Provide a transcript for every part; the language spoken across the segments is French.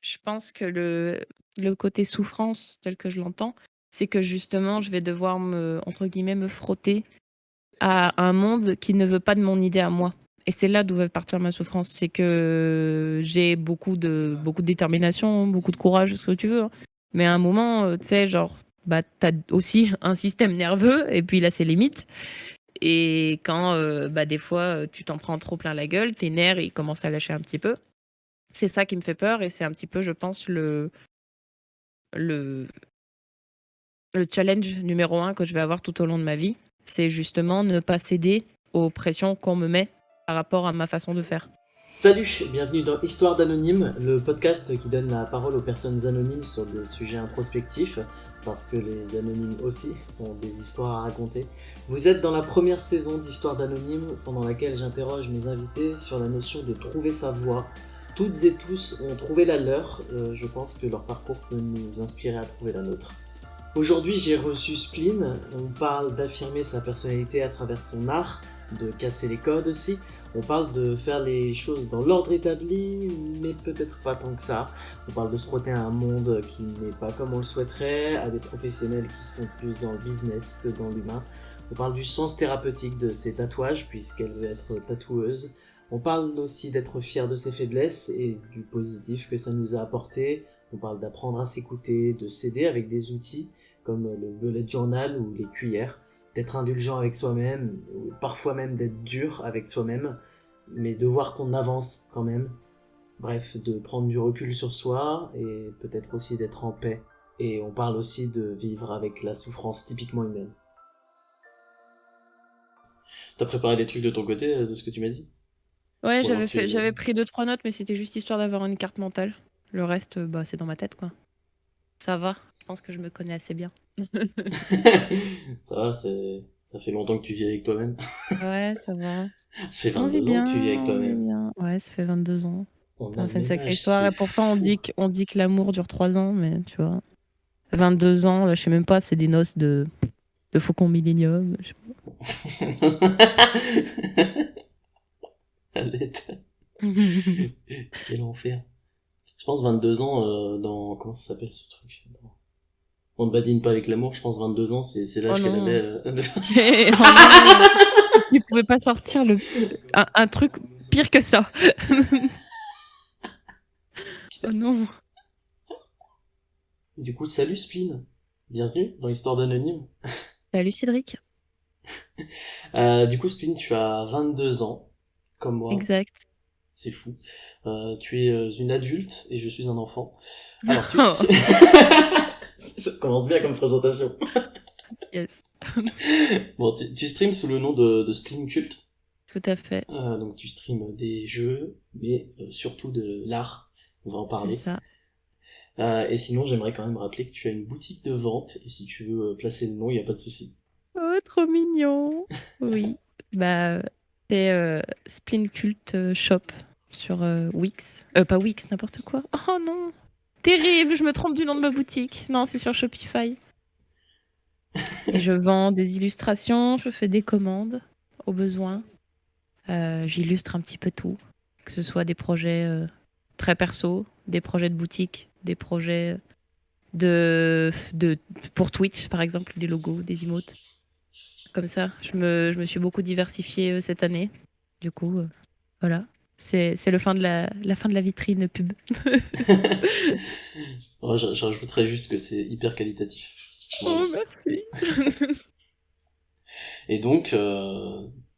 Je pense que le côté souffrance tel que je l'entends, c'est que justement je vais devoir entre guillemets «me frotter» à un monde qui ne veut pas de mon idée à moi. Et c'est là d'où va partir ma souffrance. C'est que j'ai beaucoup de détermination, beaucoup de courage, ce que tu veux, hein. Mais à un moment, tu sais, genre, bah, t'as aussi un système nerveux, et puis il a ses limites. Et quand, bah, des fois, tu t'en prends trop plein la gueule, tes nerfs, ils commencent à lâcher un petit peu. C'est ça qui me fait peur, et c'est un petit peu, je pense, le, le challenge numéro un que je vais avoir tout au long de ma vie. C'est justement ne pas céder aux pressions qu'on me met par rapport à ma façon de faire. Salut, bienvenue dans Histoire d'Anonyme, le podcast qui donne la parole aux personnes anonymes sur des sujets introspectifs, parce que les anonymes aussi ont des histoires à raconter. Vous êtes dans la première saison d'Histoire d'Anonyme, pendant laquelle j'interroge mes invités sur la notion de trouver sa voie. Toutes et tous ont trouvé la leur, je pense que leur parcours peut nous inspirer à trouver la nôtre. Aujourd'hui, j'ai reçu Spleen. On parle d'affirmer sa personnalité à travers son art, de casser les codes aussi. On parle de faire les choses dans l'ordre établi, mais peut-être pas tant que ça. On parle de se frotter à un monde qui n'est pas comme on le souhaiterait, à des professionnels qui sont plus dans le business que dans l'humain. On parle du sens thérapeutique de ses tatouages, puisqu'elle veut être tatoueuse. On parle aussi d'être fier de ses faiblesses et du positif que ça nous a apporté. On parle d'apprendre à s'écouter, de s'aider avec des outils comme le bullet journal ou les cuillères, d'être indulgent avec soi-même, ou parfois même d'être dur avec soi-même, mais de voir qu'on avance quand même. Bref, de prendre du recul sur soi et peut-être aussi d'être en paix. Et on parle aussi de vivre avec la souffrance typiquement humaine. T'as préparé des trucs de ton côté, de ce que tu m'as dit? Ouais, Ou alors j'avais pris 2-3 notes, mais c'était juste histoire d'avoir une carte mentale. Le reste, bah, c'est dans ma tête, quoi. Ça va, je pense que je me connais assez bien. Ça va, ça fait longtemps que tu vis avec toi-même. Ouais, ça va. Ça fait On vit 22 ans que tu vis bien, avec on vit toi-même. bien. Ouais, ça fait 22 ans. On a Putain, le c'est une même sacrée âge, histoire. c'est Et pourtant, fou. on dit que l'amour dure 3 ans, mais tu vois. 22 ans, là, je sais même pas, c'est des noces de Faucon Millenium. Je sais Arrête. pas. Quel enfer. Je pense 22 ans dans... Comment ça s'appelle ce truc? On ne badine pas avec l'amour, je pense 22 ans, c'est Oh l'âge qu'elle non. avait. Oh non. Tu pouvais pas sortir un truc pire que ça. Oh non. Du coup, salut Spleen. Bienvenue dans Histoire d'Anonyme. Salut Cédric. Du coup, Spleen, tu as 22 ans, comme moi. Exact. C'est fou. Tu es une adulte et je suis un enfant. Alors, tu... Ça commence bien comme présentation. Yes. Bon, tu streams sous le nom de Spleen Cult. Tout à fait. Donc tu streams des jeux, mais surtout de l'art. On va en C'est parler. ça. Et sinon, j'aimerais quand même rappeler que tu as une boutique de vente, et si tu veux placer le nom, il n'y a pas de souci. Oh, trop mignon. Oui. Bah, c'est Spleen Cult Shop sur Wix. Pas Wix, n'importe quoi. Oh non. Terrible, je me trompe du nom de ma boutique. Non, c'est sur Shopify. Et je vends des illustrations, je fais des commandes au besoin. J'illustre un petit peu tout. Que ce soit des projets très perso, des projets de boutique, des projets pour Twitch, par exemple, des logos, des emotes. Comme ça, je me suis beaucoup diversifiée cette année. Du coup, voilà. C'est la fin de la vitrine pub. Ouais, je rajouterais juste que c'est hyper qualitatif. Voilà. Oh, merci. Et donc,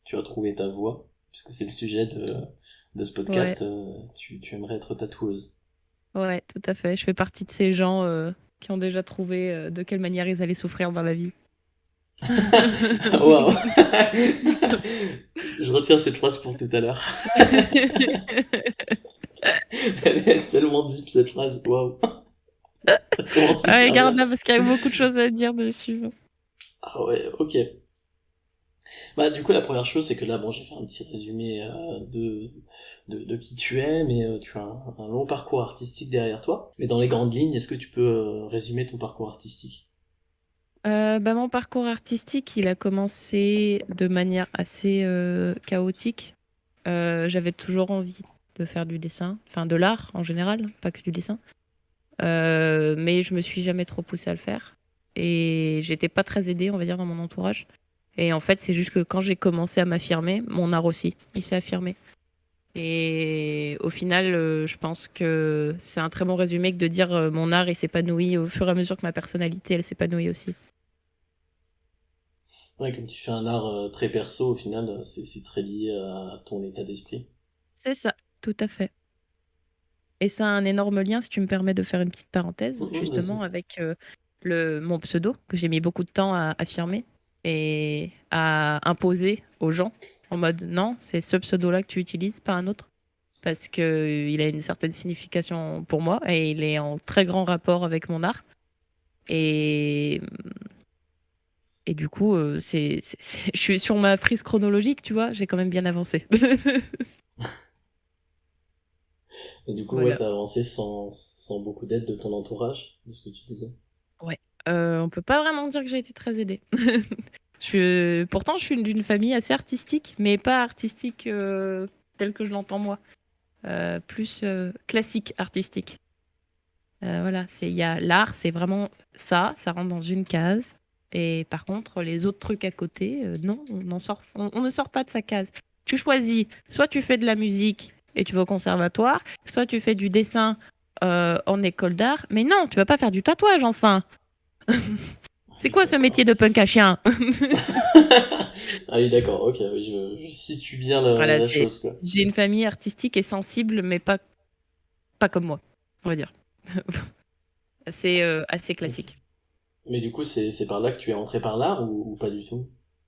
tu as trouvé ta voie, puisque c'est le sujet de ce Ouais, podcast. Tu aimerais être tatoueuse. ouais, tout à fait. Je fais partie de ces gens qui ont déjà trouvé de quelle manière ils allaient souffrir dans la vie. Waouh. Je retiens cette phrase pour tout à l'heure. Elle est tellement deep cette phrase. Waouh. Ça commence Ouais, super bien. garde là parce qu'il y a beaucoup de choses à dire dessus. Ah ouais, ok. Bah, du coup, la première chose, c'est que là, bon, j'ai fait un petit résumé de qui tu es, mais tu as un long parcours artistique derrière toi. Mais dans les grandes lignes, est-ce que tu peux résumer ton parcours artistique? Bah, mon parcours artistique, il a commencé de manière assez chaotique. J'avais toujours envie de faire du dessin, enfin de l'art en général, pas que du dessin. Mais je me suis jamais trop poussée à le faire. Et j'étais pas très aidée, on va dire, dans mon entourage. Et en fait, c'est juste que quand j'ai commencé à m'affirmer, mon art aussi, il s'est affirmé. Et au final, je pense que c'est un très bon résumé que de dire mon art il s'épanouit au fur et à mesure que ma personnalité elle s'épanouit aussi. Ouais, comme tu fais un art très perso, au final, c'est très lié à ton état d'esprit. C'est ça, tout à fait. Et ça a un énorme lien, si tu me permets de faire une petite parenthèse, Vas-y. justement avec mon pseudo que j'ai mis beaucoup de temps à affirmer et à imposer aux gens en mode non, c'est ce pseudo-là que tu utilises, pas un autre. Parce qu'il a une certaine signification pour moi et il est en très grand rapport avec mon art. Et, et du coup, je suis sur ma frise chronologique, tu vois, j'ai quand même bien avancé. Et du coup, ouais, Voilà. t'as avancé sans beaucoup d'aide de ton entourage, de ce que tu disais. Ouais. On peut pas vraiment dire que j'ai été très aidée. Pourtant, je suis d'une famille assez artistique, mais pas artistique telle que je l'entends moi. Plus classique artistique. Voilà, il y a l'art, c'est vraiment ça rentre dans une case. Et par contre, les autres trucs à côté, non, on ne sort pas de sa case. Tu choisis, soit tu fais de la musique et tu vas au conservatoire, soit tu fais du dessin en école d'art, mais non, tu vas pas faire du tatouage, enfin. Ah C'est oui, quoi ce métier d'accord. de punk à chien? Ah oui, d'accord, ok, oui, je situe bien Voilà, la chose, quoi. j'ai une famille artistique et sensible, mais pas comme moi, on va dire. C'est assez Ok. classique. Mais du coup, c'est par là que tu es entré par l'art ou pas du tout?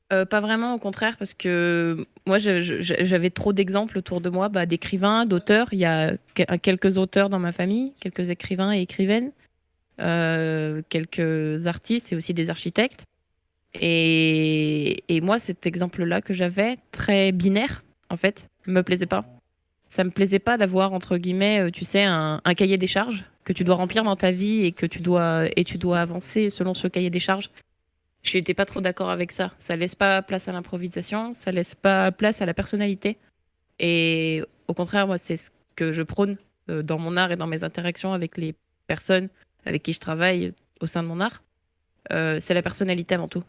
Pas vraiment, au contraire, parce que moi, j'avais trop d'exemples autour de moi, bah, d'écrivains, d'auteurs. Il y a quelques auteurs dans ma famille, quelques écrivains et écrivaines, quelques artistes et aussi des architectes. Et moi, cet exemple-là que j'avais, très binaire, en fait, me plaisait pas. Ça me plaisait pas d'avoir, entre guillemets, tu sais, un cahier des charges que tu dois remplir dans ta vie et tu dois avancer selon ce cahier des charges. Je n'étais pas trop d'accord avec ça. Ça laisse pas place à l'improvisation, ça laisse pas place à la personnalité. Et au contraire, moi, c'est ce que je prône dans mon art et dans mes interactions avec les personnes avec qui je travaille au sein de mon art. C'est la personnalité avant tout.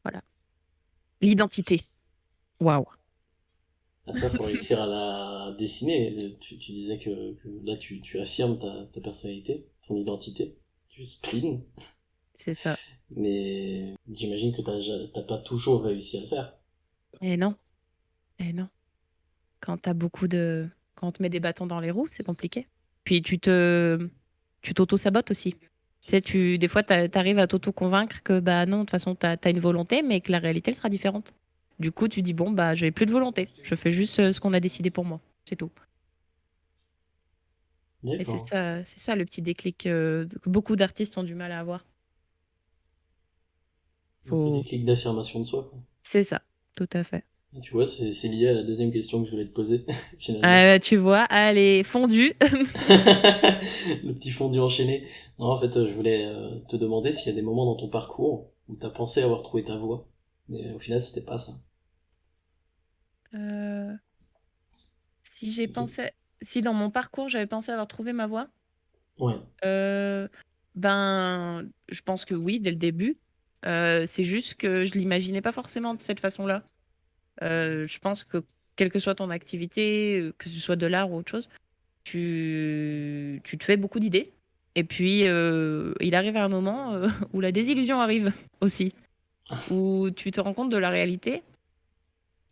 Voilà. L'identité. Waouh. Ah, ça, faut réussir à la dessiner. Tu disais que là, tu affirmes ta personnalité, ton identité, tu spleen, C'est ça. mais j'imagine que t'as pas toujours réussi à le faire. Et non. Et non. Quand t'as beaucoup de... Quand on te met des bâtons dans les roues, c'est compliqué. Puis tu t'auto-sabotes aussi. Tu sais, des fois, t'arrives à t'auto-convaincre que bah non, de toute façon, t'as une volonté, mais que la réalité, elle sera différente. Du coup, tu dis, bon, bah, j'ai plus de volonté. Je fais juste ce qu'on a décidé pour moi. C'est tout. Et D'accord. c'est ça le petit déclic que beaucoup d'artistes ont du mal à avoir. C'est Faut... des clics d'affirmation de soi, quoi. C'est ça, tout à fait. Et tu vois, c'est lié à la deuxième question que je voulais te poser, finalement. Tu vois, elle est fondue. Le petit fondu enchaîné. Non, en fait, je voulais te demander s'il y a des moments dans ton parcours où t'as pensé avoir trouvé ta voie, mais au final, c'était pas ça. Euh, si j'ai pensé... Si dans mon parcours, j'avais pensé avoir trouvé ma voie, Ouais. Euh, ben, je pense que oui, dès le début. C'est juste que je l'imaginais pas forcément de cette façon-là. Je pense que quelle que soit ton activité, que ce soit de l'art ou autre chose, tu te fais beaucoup d'idées. Et puis, il arrive à un moment où la désillusion arrive aussi, où tu te rends compte de la réalité.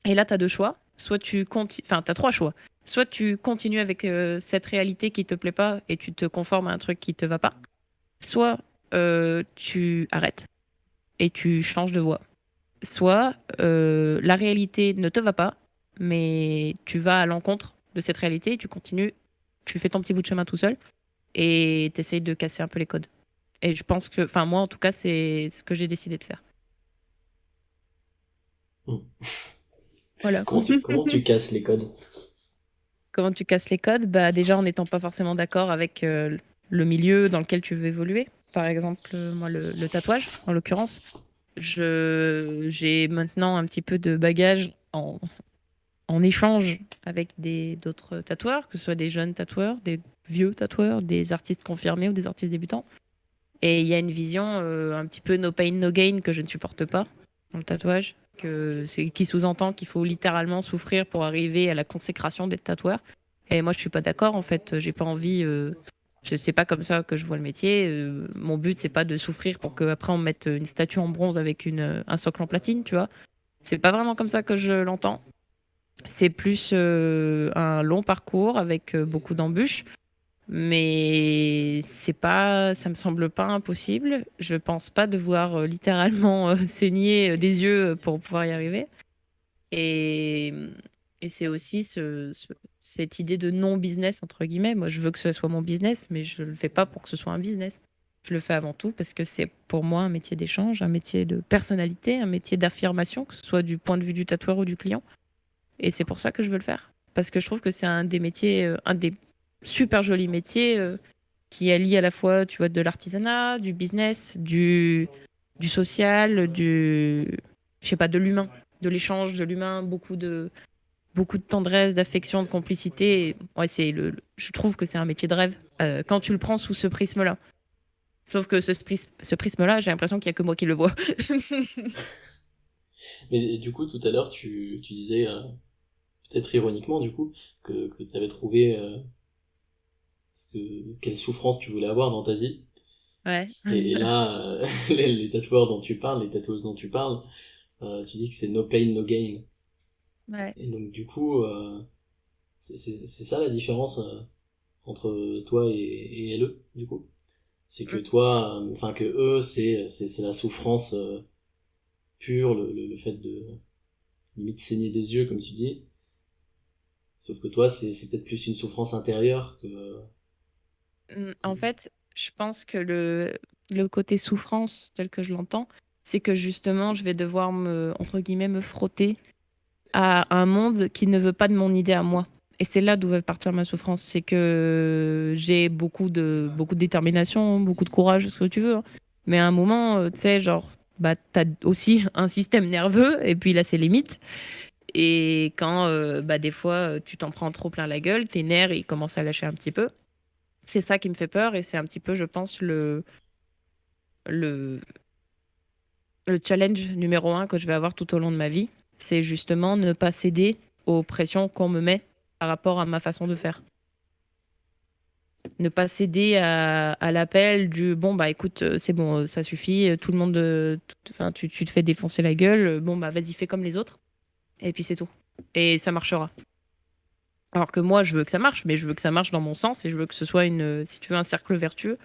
Et là, tu as deux choix. Soit tu continues, enfin, tu as trois choix. Soit tu continues avec cette réalité qui te plaît pas et tu te conformes à un truc qui te va pas. Soit tu arrêtes et tu changes de voie. Soit la réalité ne te va pas, mais tu vas à l'encontre de cette réalité et tu continues, tu fais ton petit bout de chemin tout seul et tu essayes de casser un peu les codes. Et je pense que, enfin moi en tout cas, c'est ce que j'ai décidé de faire. Hmm. Voilà. Comment tu casses les codes? Comment tu casses les codes? Bah déjà en n'étant pas forcément d'accord avec le milieu dans lequel tu veux évoluer. Par exemple, moi le tatouage en l'occurrence. J'ai maintenant un petit peu de bagage en échange avec d'autres tatoueurs, que ce soit des jeunes tatoueurs, des vieux tatoueurs, des artistes confirmés ou des artistes débutants. Et il y a une vision un petit peu no pain, no gain que je ne supporte pas dans le tatouage, qui sous-entend qu'il faut littéralement souffrir pour arriver à la consécration d'être tatoueur. Et moi, je suis pas d'accord. En fait, j'ai pas envie. Je sais pas comme ça que je vois le métier. Mon but, c'est pas de souffrir pour qu'après on mette une statue en bronze avec un socle en platine, tu vois. C'est pas vraiment comme ça que je l'entends. C'est plus un long parcours avec beaucoup d'embûches. Mais ça me semble pas impossible. Je pense pas devoir littéralement saigner des yeux pour pouvoir y arriver. Et, et c'est aussi cette idée de non-business, entre guillemets. Moi, je veux que ce soit mon business, mais je le fais pas pour que ce soit un business. Je le fais avant tout parce que c'est pour moi un métier d'échange, un métier de personnalité, un métier d'affirmation, que ce soit du point de vue du tatoueur ou du client. Et c'est pour ça que je veux le faire. Parce que je trouve que c'est un des métiers, un des super jolis métiers qui allie à la fois, tu vois, de l'artisanat, du business, du social, je sais pas, de l'humain, de l'échange, de l'humain, beaucoup de tendresse, d'affection, de complicité. Ouais, je trouve que c'est un métier de rêve quand tu le prends sous ce prisme-là. Sauf que ce prisme-là, j'ai l'impression qu'il y a que moi qui le vois. Mais du coup, tout à l'heure, tu disais, peut-être ironiquement, du coup, que tu avais trouvé quelle souffrance tu voulais avoir dans ta vie. Ouais. Et là, les tatoueurs dont tu parles, les tatoueuses dont tu parles, tu dis que c'est no pain, no gain. Ouais. Et donc, du coup, c'est ça la différence entre toi et elle, du coup. C'est que toi, enfin, que eux, c'est la souffrance pure, le fait de limite saigner des yeux, comme tu dis. Sauf que toi, c'est peut-être plus une souffrance intérieure que. En fait, je pense que le côté souffrance, tel que je l'entends, c'est que justement, je vais devoir entre guillemets, me frotter à un monde qui ne veut pas de mon idée à moi. Et c'est là d'où va partir ma souffrance. C'est que j'ai beaucoup de détermination, beaucoup de courage, ce que tu veux, hein. Mais à un moment, tu sais, genre, bah, t'as aussi un système nerveux, et puis là, c'est limite. Et quand, bah, des fois, tu t'en prends trop plein la gueule, tes nerfs, ils commencent à lâcher un petit peu. C'est ça qui me fait peur, et c'est un petit peu, je pense, le, le challenge numéro un que je vais avoir tout au long de ma vie. C'est justement ne pas céder aux pressions qu'on me met par rapport à ma façon de faire. Ne pas céder à l'appel du bon, bah écoute, c'est bon, ça suffit, tout le monde, enfin, tu te fais défoncer la gueule, bon, bah vas-y, fais comme les autres, et puis c'est tout. Et ça marchera. Alors que moi, je veux que ça marche, mais je veux que ça marche dans mon sens et je veux que ce soit si tu veux, un cercle vertueux,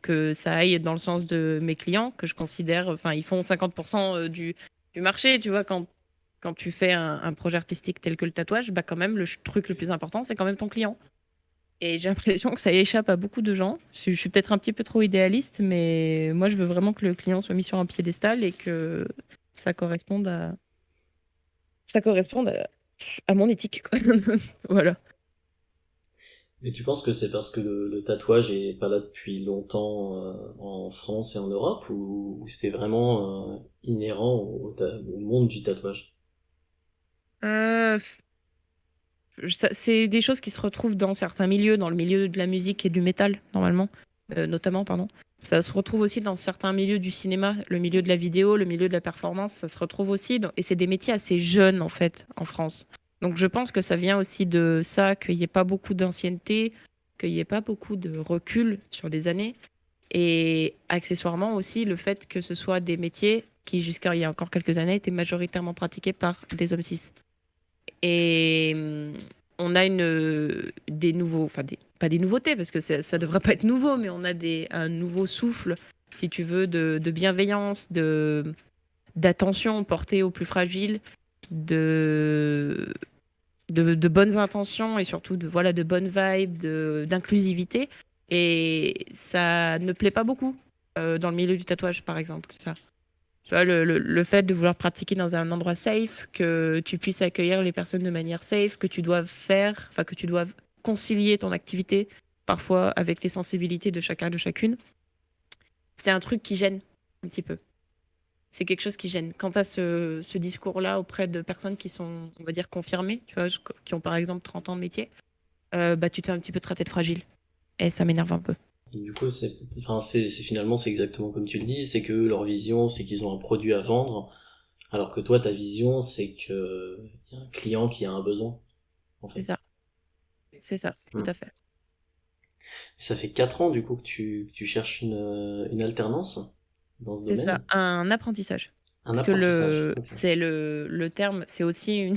que ça aille dans le sens de mes clients, que je considère, enfin, ils font 50% du marché, tu vois, quand tu fais un projet artistique tel que le tatouage, bah quand même, le truc le plus important, c'est quand même ton client. Et j'ai l'impression que ça échappe à beaucoup de gens. Je suis peut-être un petit peu trop idéaliste, mais moi, je veux vraiment que le client soit mis sur un piédestal et que ça corresponde à mon éthique, quoi. Voilà. Mais tu penses que c'est parce que le tatouage est pas là depuis longtemps en France et en Europe ou c'est vraiment inhérent au monde du tatouage? Euh, c'est des choses qui se retrouvent dans certains milieux, dans le milieu de la musique et du métal, normalement, notamment, pardon. Ça se retrouve aussi dans certains milieux du cinéma, le milieu de la vidéo, le milieu de la performance, ça se retrouve aussi. Et c'est des métiers assez jeunes, en fait, en France. Donc je pense que ça vient aussi de ça, qu'il n'y ait pas beaucoup d'ancienneté, qu'il n'y ait pas beaucoup de recul sur les années. Et accessoirement aussi, le fait que ce soit des métiers qui, jusqu'à il y a encore quelques années, étaient majoritairement pratiqués par des hommes cis. Et on a des nouveaux, enfin pas des nouveautés parce que ça devrait pas être nouveau, mais on a un nouveau souffle, si tu veux, de bienveillance, d'attention portée aux plus fragiles, de, de bonnes intentions et surtout de bonnes vibes, d'inclusivité. Et ça ne plaît pas beaucoup dans le milieu du tatouage, par exemple, ça. Tu vois, le fait de vouloir pratiquer dans un endroit safe, que tu puisses accueillir les personnes de manière safe, que tu doives enfin que tu doives concilier ton activité parfois avec les sensibilités de chacun et de chacune, c'est un truc qui gêne un petit peu. c'est quelque chose qui gêne. Quand tu as ce discours-là auprès de personnes qui sont, on va dire, confirmées, tu vois, qui ont par exemple 30 ans de métier, bah, tu te fais un petit peu traiter de fragile. Et ça m'énerve un peu. Et du coup, finalement, c'est exactement comme tu le dis, c'est que leur vision, c'est qu'ils ont un produit à vendre, alors que toi, ta vision, c'est que y a un client qui a un besoin, en C'est fait. ça. C'est ça, tout Hmm. à fait. Ça fait 4 ans, du coup, que tu cherches une alternance dans ce C'est ça, domaine. un apprentissage. Un Parce que apprentissage, ok. c'est le terme, c'est aussi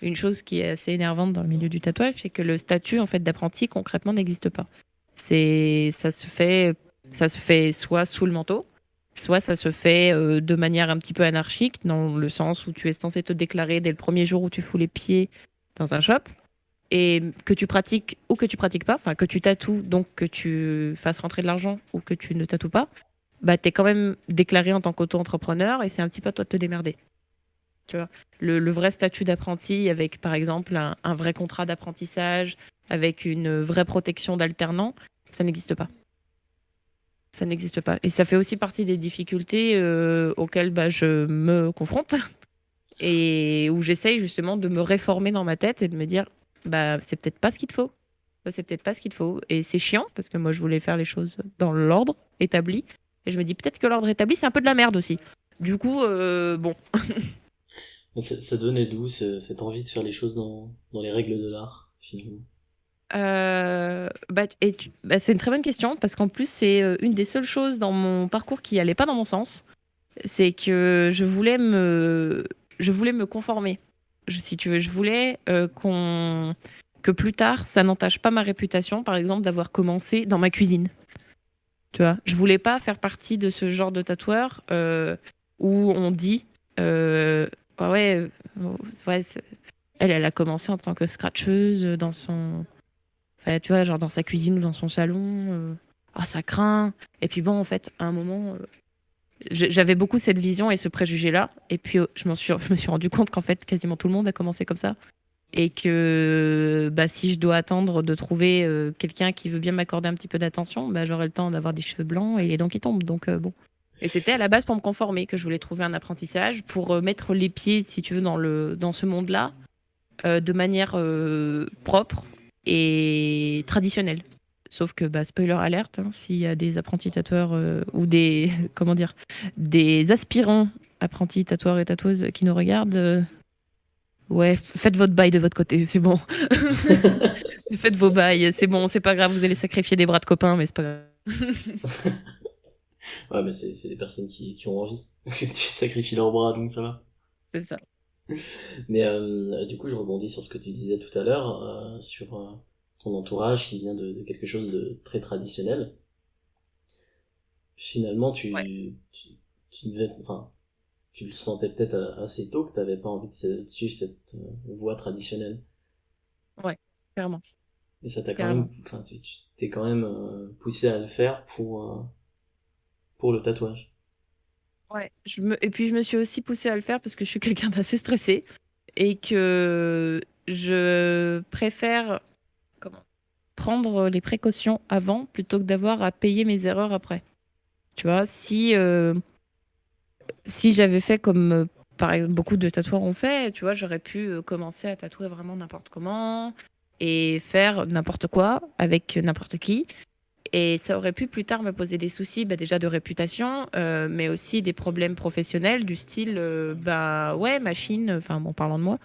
une chose qui est assez énervante dans le milieu du tatouage, c'est que le statut en fait d'apprenti concrètement n'existe pas. Ça se fait soit sous le manteau, soit ça se fait de manière un petit peu anarchique, dans le sens où tu es censé te déclarer dès le premier jour où tu fous les pieds dans un shop, et que tu pratiques ou que tu pratiques pas, enfin que tu tatoues, donc que tu fasses rentrer de l'argent ou que tu ne tatoues pas, bah t'es quand même déclaré en tant qu'auto-entrepreneur et c'est un petit peu à toi de te démerder. Tu vois, le vrai statut d'apprenti avec par exemple un vrai contrat d'apprentissage, avec une vraie protection d'alternant, ça n'existe pas. Ça n'existe pas. Et ça fait aussi partie des difficultés auxquelles bah, je me confronte et où j'essaye justement de me réformer dans ma tête et de me dire, bah c'est peut-être pas ce qu'il te faut. C'est peut-être pas ce qu'il te faut. Et c'est chiant parce que moi je voulais faire les choses dans l'ordre établi. Et je me dis peut-être que l'ordre établi c'est un peu de la merde aussi. Du coup, bon. Mais ça donnait d'où cette envie de faire les choses dans les règles de l'art, finalement? Bah, c'est une très bonne question parce qu'en plus c'est une des seules choses dans mon parcours qui allait pas dans mon sens. C'est que je voulais me conformer. Si tu veux, je voulais que plus tard, ça n'entache pas ma réputation, par exemple, d'avoir commencé dans ma cuisine. Tu vois, je voulais pas faire partie de ce genre de tatoueur où on dit, ah ouais, ouais, elle a commencé en tant que scratcheuse dans son, enfin, tu vois, genre dans sa cuisine ou dans son salon. Ah, ça craint. Et puis bon, en fait, à un moment, j'avais beaucoup cette vision et ce préjugé-là. Et puis, je me suis rendu compte qu'en fait, quasiment tout le monde a commencé comme ça. Et que bah, si je dois attendre de trouver quelqu'un qui veut bien m'accorder un petit peu d'attention, bah, j'aurai le temps d'avoir des cheveux blancs et les dents qui tombent. Donc, bon. Et c'était à la base pour me conformer que je voulais trouver un apprentissage pour mettre les pieds, si tu veux, dans ce monde-là de manière propre et traditionnelle. Sauf que, bah, spoiler alerte, hein, s'il y a des apprentis tatoueurs ou des, comment dire, des aspirants apprentis tatoueurs et tatoueuses qui nous regardent, ouais, faites votre bail de votre côté, c'est bon. Faites vos bails, c'est bon, c'est pas grave, vous allez sacrifier des bras de copains, mais c'est pas grave. Ouais, mais c'est des personnes qui ont envie que tu sacrifies leurs bras, donc ça va. C'est ça. Mais du coup, je rebondis sur ce que tu disais tout à l'heure, sur ton entourage qui vient de quelque chose de très traditionnel. Finalement, Ouais, tu devais, enfin, tu le sentais peut-être assez tôt que tu n'avais pas envie de suivre cette voie traditionnelle. ouais, clairement, Et ça t'a quand même, clairement. enfin, tu t'es quand même poussé à le faire pour le tatouage. Ouais. Et puis je me suis aussi poussée à le faire parce que je suis quelqu'un d'assez stressé et que je préfère comment prendre les précautions avant plutôt que d'avoir à payer mes erreurs après. Tu vois, si j'avais fait comme par exemple beaucoup de tatoueurs ont fait, tu vois, j'aurais pu commencer à tatouer vraiment n'importe comment et faire n'importe quoi avec n'importe qui. Et ça aurait pu plus tard me poser des soucis, bah, déjà de réputation, mais aussi des problèmes professionnels du style, bah ouais, machine, enfin bon, parlant de moi,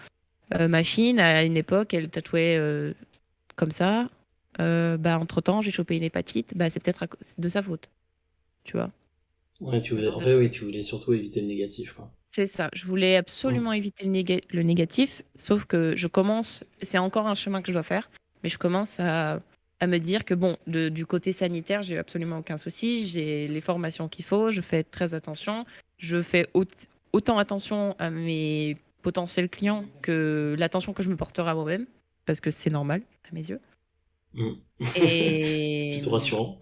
machine, à une époque, elle tatouait comme ça. Bah, entre-temps, j'ai chopé une hépatite, bah, c'est peut-être de sa faute, tu vois. Ouais, Ce genre en de fait, truc. oui, tu voulais surtout éviter le négatif, quoi. C'est ça. Je voulais Mm. absolument éviter le négatif, sauf que c'est encore un chemin que je dois faire, mais je commence à me dire que bon, du côté sanitaire, j'ai absolument aucun souci, j'ai les formations qu'il faut, je fais très attention, je fais autant attention à mes potentiels clients que l'attention que je me porterai à moi-même, parce que c'est normal à mes yeux. Mm. Et Plutôt rassurant.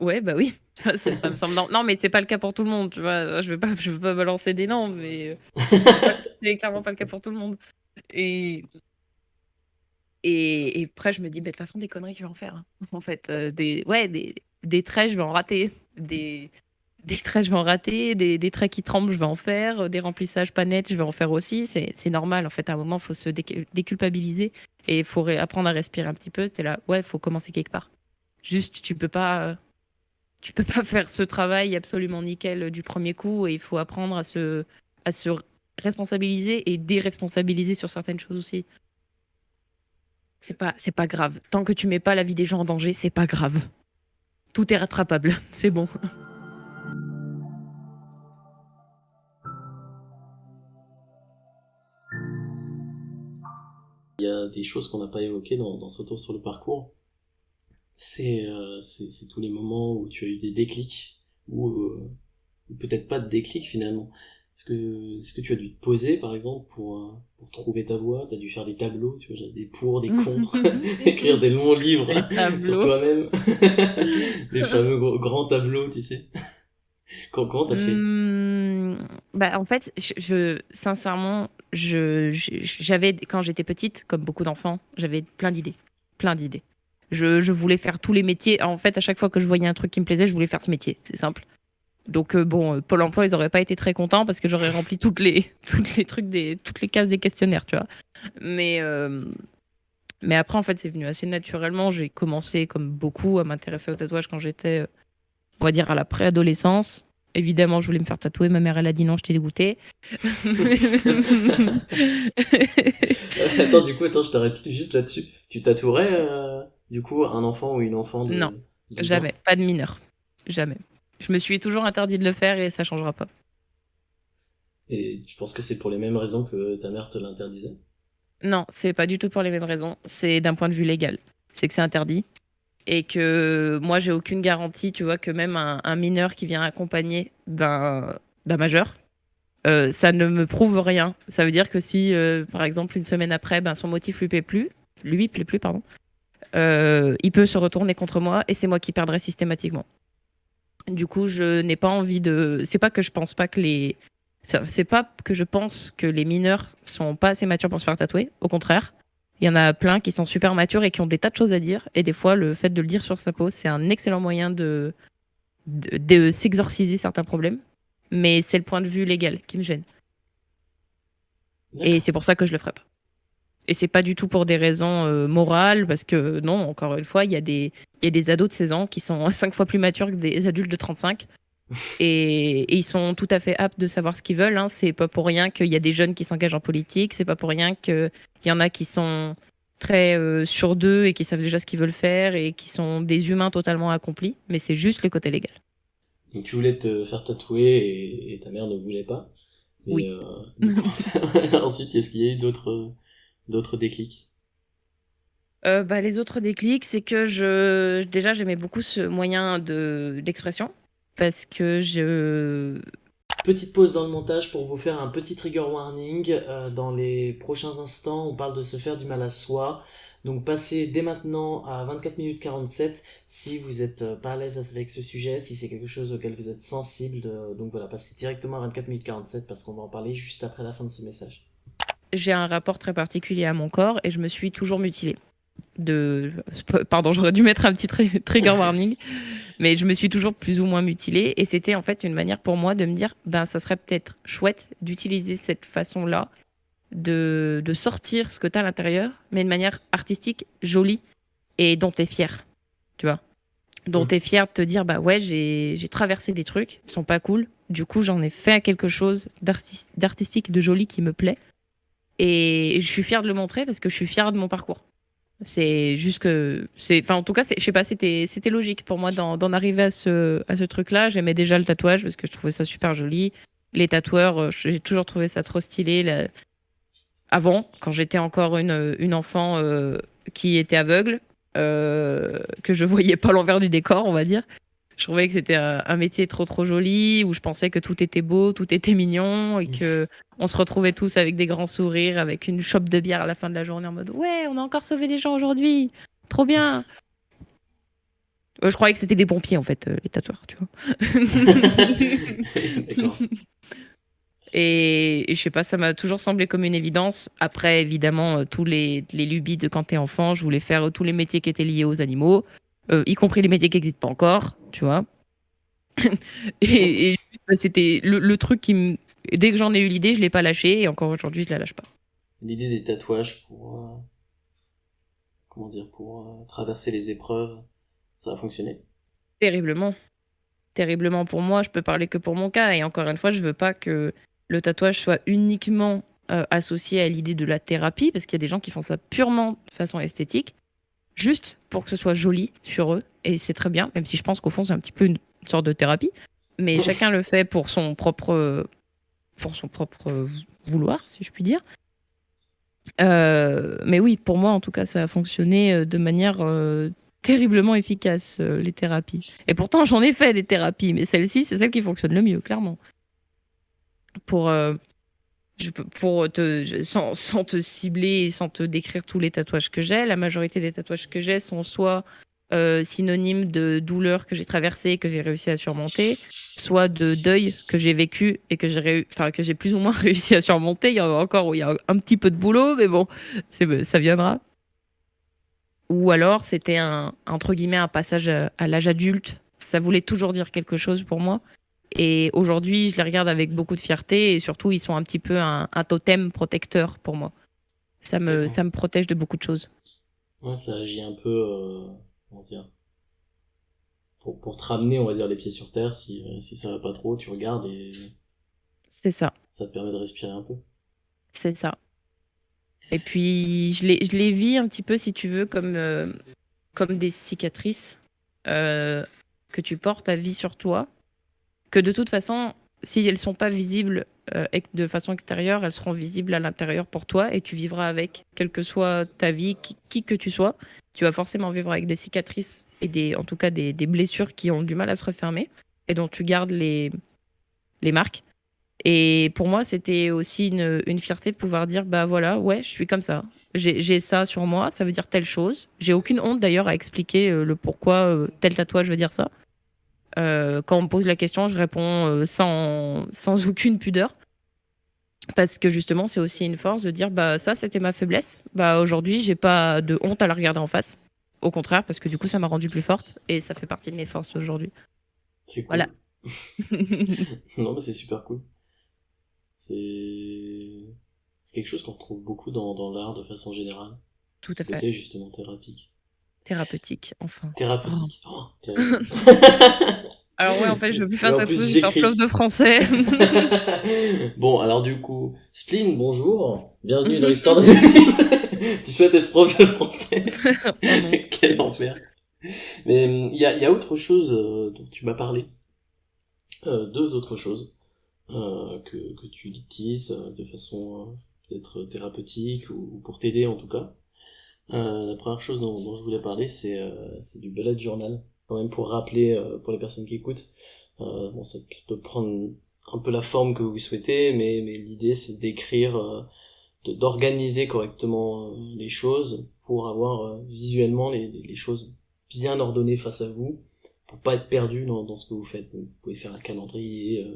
ouais, bah oui, ça me semble. Non, mais c'est pas le cas pour tout le monde, tu vois. Je veux pas balancer des noms, mais c'est clairement pas le cas pour tout le monde. Et, et après, je me dis, bah, de toute façon, des conneries, je vais en faire, hein. En fait, des traits, je vais en rater. Des traits, je vais en rater, des traits qui tremblent, je vais en faire, des remplissages pas nets, je vais en faire aussi. C'est normal, en fait, à un moment, il faut se déculpabiliser et il faut apprendre à respirer un petit peu. C'est là, ouais, il faut commencer quelque part. Juste, tu peux pas faire ce travail absolument nickel du premier coup et il faut apprendre à se responsabiliser et déresponsabiliser sur certaines choses aussi. C'est pas grave. Tant que tu mets pas la vie des gens en danger, c'est pas grave. Tout est rattrapable, c'est bon. Il y a des choses qu'on n'a pas évoquées dans ce retour sur le parcours. C'est tous les moments où tu as eu des déclics, ou peut-être pas de déclic finalement. Est-ce que tu as dû te poser par exemple pour trouver ta voie? Tu as dû faire des tableaux, tu vois, des pour, des contre, écrire des longs livres Les sur tableaux. toi-même, les fameux grands tableaux, tu sais. Comment t'as fait? Bah, en fait, sincèrement, j'avais, quand j'étais petite, comme beaucoup d'enfants, j'avais plein d'idées. Plein d'idées. Je voulais faire tous les métiers. En fait, à chaque fois que je voyais un truc qui me plaisait, je voulais faire ce métier. C'est simple. Donc, bon, Pôle emploi, ils auraient pas été très contents parce que j'aurais rempli toutes les cases des questionnaires, tu vois. Mais, euh, mais après, en fait, c'est venu assez naturellement. J'ai commencé, comme beaucoup, à m'intéresser au tatouage quand j'étais, on va dire, à la préadolescence. Évidemment, je voulais me faire tatouer. Ma mère, elle a dit non, je t'ai dégoûté. Attends, je t'arrête juste là-dessus. Tu tatouerais, du coup, un enfant ou une enfant Non, de 12 ans? jamais. Pas de mineur. Jamais. Je me suis toujours interdit de le faire et ça changera pas. Et tu penses que c'est pour les mêmes raisons que ta mère te l'interdisait? Non, c'est pas du tout pour les mêmes raisons. C'est d'un point de vue légal. C'est que c'est interdit. Et que moi, j'ai aucune garantie, tu vois, que même un mineur qui vient accompagné d'un majeur, ça ne me prouve rien. Ça veut dire que si, par exemple, une semaine après, ben, son motif lui plaît plus, pardon, il peut se retourner contre moi et c'est moi qui perdrai systématiquement. Du coup, je n'ai pas envie de. C'est pas que je pense que les mineurs sont pas assez matures pour se faire tatouer. Au contraire, il y en a plein qui sont super matures et qui ont des tas de choses à dire. Et des fois, le fait de le dire sur sa peau, c'est un excellent moyen de s'exorciser certains problèmes. Mais c'est le point de vue légal qui me gêne. Et D'accord. c'est pour ça que je le ferai pas. Et c'est pas du tout pour des raisons morales, parce que non, encore une fois, il y a des ados de 16 ans qui sont 5 fois plus matures que des adultes de 35. Et ils sont tout à fait aptes de savoir ce qu'ils veulent. Hein. C'est pas pour rien qu'il y a des jeunes qui s'engagent en politique. C'est pas pour rien qu'il y en a qui sont très sûrs d'eux et qui savent déjà ce qu'ils veulent faire et qui sont des humains totalement accomplis. Mais c'est juste le côté légal. Donc tu voulais te faire tatouer et ta mère ne voulait pas. Mais Oui. du coup, ensuite, est-ce qu'il y a eu d'autres déclics? Bah, les autres déclics, c'est que déjà, j'aimais beaucoup ce moyen d'expression parce que Petite pause dans le montage pour vous faire un petit trigger warning. Dans les prochains instants, on parle de se faire du mal à soi. Donc passez dès maintenant à 24 minutes 47 si vous n'êtes pas à l'aise avec ce sujet, si c'est quelque chose auquel vous êtes sensible. Donc voilà, passez directement à 24 minutes 47 parce qu'on va en parler juste après la fin de ce message. j'ai un rapport très particulier à mon corps et je me suis toujours mutilée. Pardon, j'aurais dû mettre un petit trigger warning, mais je me suis toujours plus ou moins mutilée et c'était en fait une manière pour moi de me dire, ben ça serait peut-être chouette d'utiliser cette façon-là de sortir ce que tu as à l'intérieur, mais de manière artistique, jolie et dont tu es fier, tu vois. Dont tu es fier de te dire, bah ouais, j'ai traversé des trucs, ils sont pas cool, du coup j'en ai fait quelque chose d'artistique, de joli qui me plaît et je suis fière de le montrer parce que je suis fière de mon parcours. C'est juste que enfin en tout cas je sais pas, c'était logique pour moi d'en arriver à ce truc-là. J'aimais déjà le tatouage parce que je trouvais ça super joli. Les tatoueurs, j'ai toujours trouvé ça trop stylé avant, quand j'étais encore une enfant qui était aveugle, que je voyais pas l'envers du décor, on va dire. Je trouvais que c'était un métier trop joli, où je pensais que tout était beau, tout était mignon, et que on se retrouvait tous avec des grands sourires, avec une chope de bière à la fin de la journée en mode ouais, on a encore sauvé des gens aujourd'hui, trop bien. Je croyais que c'était des pompiers en fait, les tatoueurs, tu vois. D'accord. Et je sais pas, ça m'a toujours semblé comme une évidence. Après, évidemment, tous les lubies de quand t'es enfant, je voulais faire tous les métiers qui étaient liés aux animaux, y compris les métiers qui n'existent pas encore, tu vois. Et bah, c'était le truc qui me... Dès que j'en ai eu l'idée, je l'ai pas lâché et encore aujourd'hui, je la lâche pas. L'idée des tatouages pour, comment dire, pour traverser les épreuves, ça a fonctionné. Terriblement. Terriblement pour moi, je peux parler que pour mon cas. Et encore une fois, je veux pas que le tatouage soit uniquement associé à l'idée de la thérapie, parce qu'il y a des gens qui font ça purement de façon esthétique, juste pour que ce soit joli sur eux. Et c'est très bien, même si je pense qu'au fond, c'est un petit peu une sorte de thérapie. Mais chacun le fait pour son propre vouloir, si je puis dire. Mais oui, pour moi, en tout cas, ça a fonctionné de manière terriblement efficace, les thérapies. Et pourtant, j'en ai fait des thérapies, mais celle-ci, c'est celle qui fonctionne le mieux, clairement. Pour, sans te cibler et sans te décrire tous les tatouages que j'ai, la majorité des tatouages que j'ai sont soit synonymes de douleur que j'ai traversée et que j'ai réussi à surmonter, soit de deuil que j'ai vécu et que j'ai plus ou moins réussi à surmonter. Il y en a encore où il y a un petit peu de boulot, mais bon, ça viendra. Ou alors c'était entre guillemets un passage à l'âge adulte. Ça voulait toujours dire quelque chose pour moi. Et aujourd'hui, je les regarde avec beaucoup de fierté et surtout, ils sont un petit peu un totem protecteur pour moi. Ça me protège de beaucoup de choses. Ouais, ça agit un peu, comment dire, pour te ramener, on va dire, les pieds sur terre. Si ça va pas trop, tu regardes et C'est ça, ça te permet de respirer un peu. c'est ça. Et puis, je les vis un petit peu, si tu veux, comme des cicatrices que tu portes à vie sur toi. Que de toute façon, si elles sont pas visibles de façon extérieure, elles seront visibles à l'intérieur pour toi et tu vivras avec, quelle que soit ta vie, qui que tu sois. Tu vas forcément vivre avec des cicatrices et en tout cas des blessures qui ont du mal à se refermer et dont tu gardes les marques. Et pour moi, c'était aussi une fierté de pouvoir dire, bah voilà, ouais, je suis comme ça. J'ai ça sur moi, ça veut dire telle chose. J'ai aucune honte d'ailleurs à expliquer le pourquoi tel tatouage veut dire ça. Quand on me pose la question, je réponds sans aucune pudeur. Parce que justement, c'est aussi une force de dire, bah ça, c'était ma faiblesse. Bah aujourd'hui, j'ai pas de honte à la regarder en face. Au contraire, parce que du coup, ça m'a rendue plus forte et ça fait partie de mes forces aujourd'hui. C'est cool. Voilà. Non, mais c'est super cool. C'est quelque chose qu'on retrouve beaucoup dans l'art de façon générale. Tout Ce à fait. côté justement thérapeutique. Thérapeutique, enfin. Oh. Thérapeutique. Oh, terrible. Alors ouais, en fait, je veux plus Et faire en tatouer, plus, je vais faire prof j'écris. de français. Bon, alors du coup, Spleen, bonjour. Bienvenue dans l'histoire d'Anonyme. Tu souhaites être prof de français? Oh non. Quel enfer. Mais il y a autre chose dont tu m'as parlé. Deux autres choses que tu utilises de façon peut-être thérapeutique ou pour t'aider en tout cas. La première chose dont je voulais parler, c'est du bullet journal. Quand même pour rappeler pour les personnes qui écoutent. Bon, ça peut prendre un peu la forme que vous souhaitez, mais l'idée c'est d'écrire, d'organiser correctement les choses pour avoir visuellement les choses bien ordonnées face à vous, pour pas être perdu dans ce que vous faites. Donc, vous pouvez faire un calendrier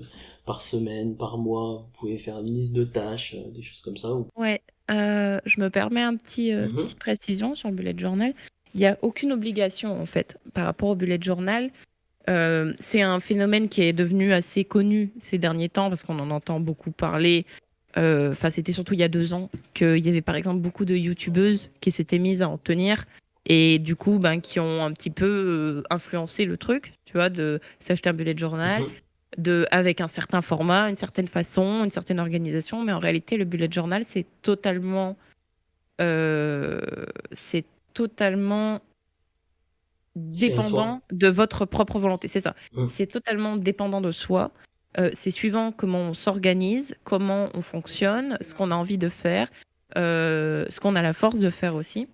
par semaine, par mois, vous pouvez faire une liste de tâches, des choses comme ça. Ouais, je me permets petite précision sur le bullet journal. Il n'y a aucune obligation en fait par rapport au bullet journal. C'est un phénomène qui est devenu assez connu ces derniers temps parce qu'on en entend beaucoup parler. Enfin, c'était surtout il y a 2 ans qu'il y avait par exemple beaucoup de youtubeuses qui s'étaient mises à en tenir et du coup, ben, qui ont un petit peu influencé le truc, tu vois, de s'acheter un bullet journal, avec un certain format, une certaine façon, une certaine organisation. Mais en réalité, le bullet journal, euh, c'est totalement C'est à soi. dépendant de votre propre volonté. C'est ça. Mm. C'est totalement dépendant de soi. C'est suivant comment on s'organise, comment on fonctionne, ce qu'on a envie de faire, ce qu'on a la force de faire aussi.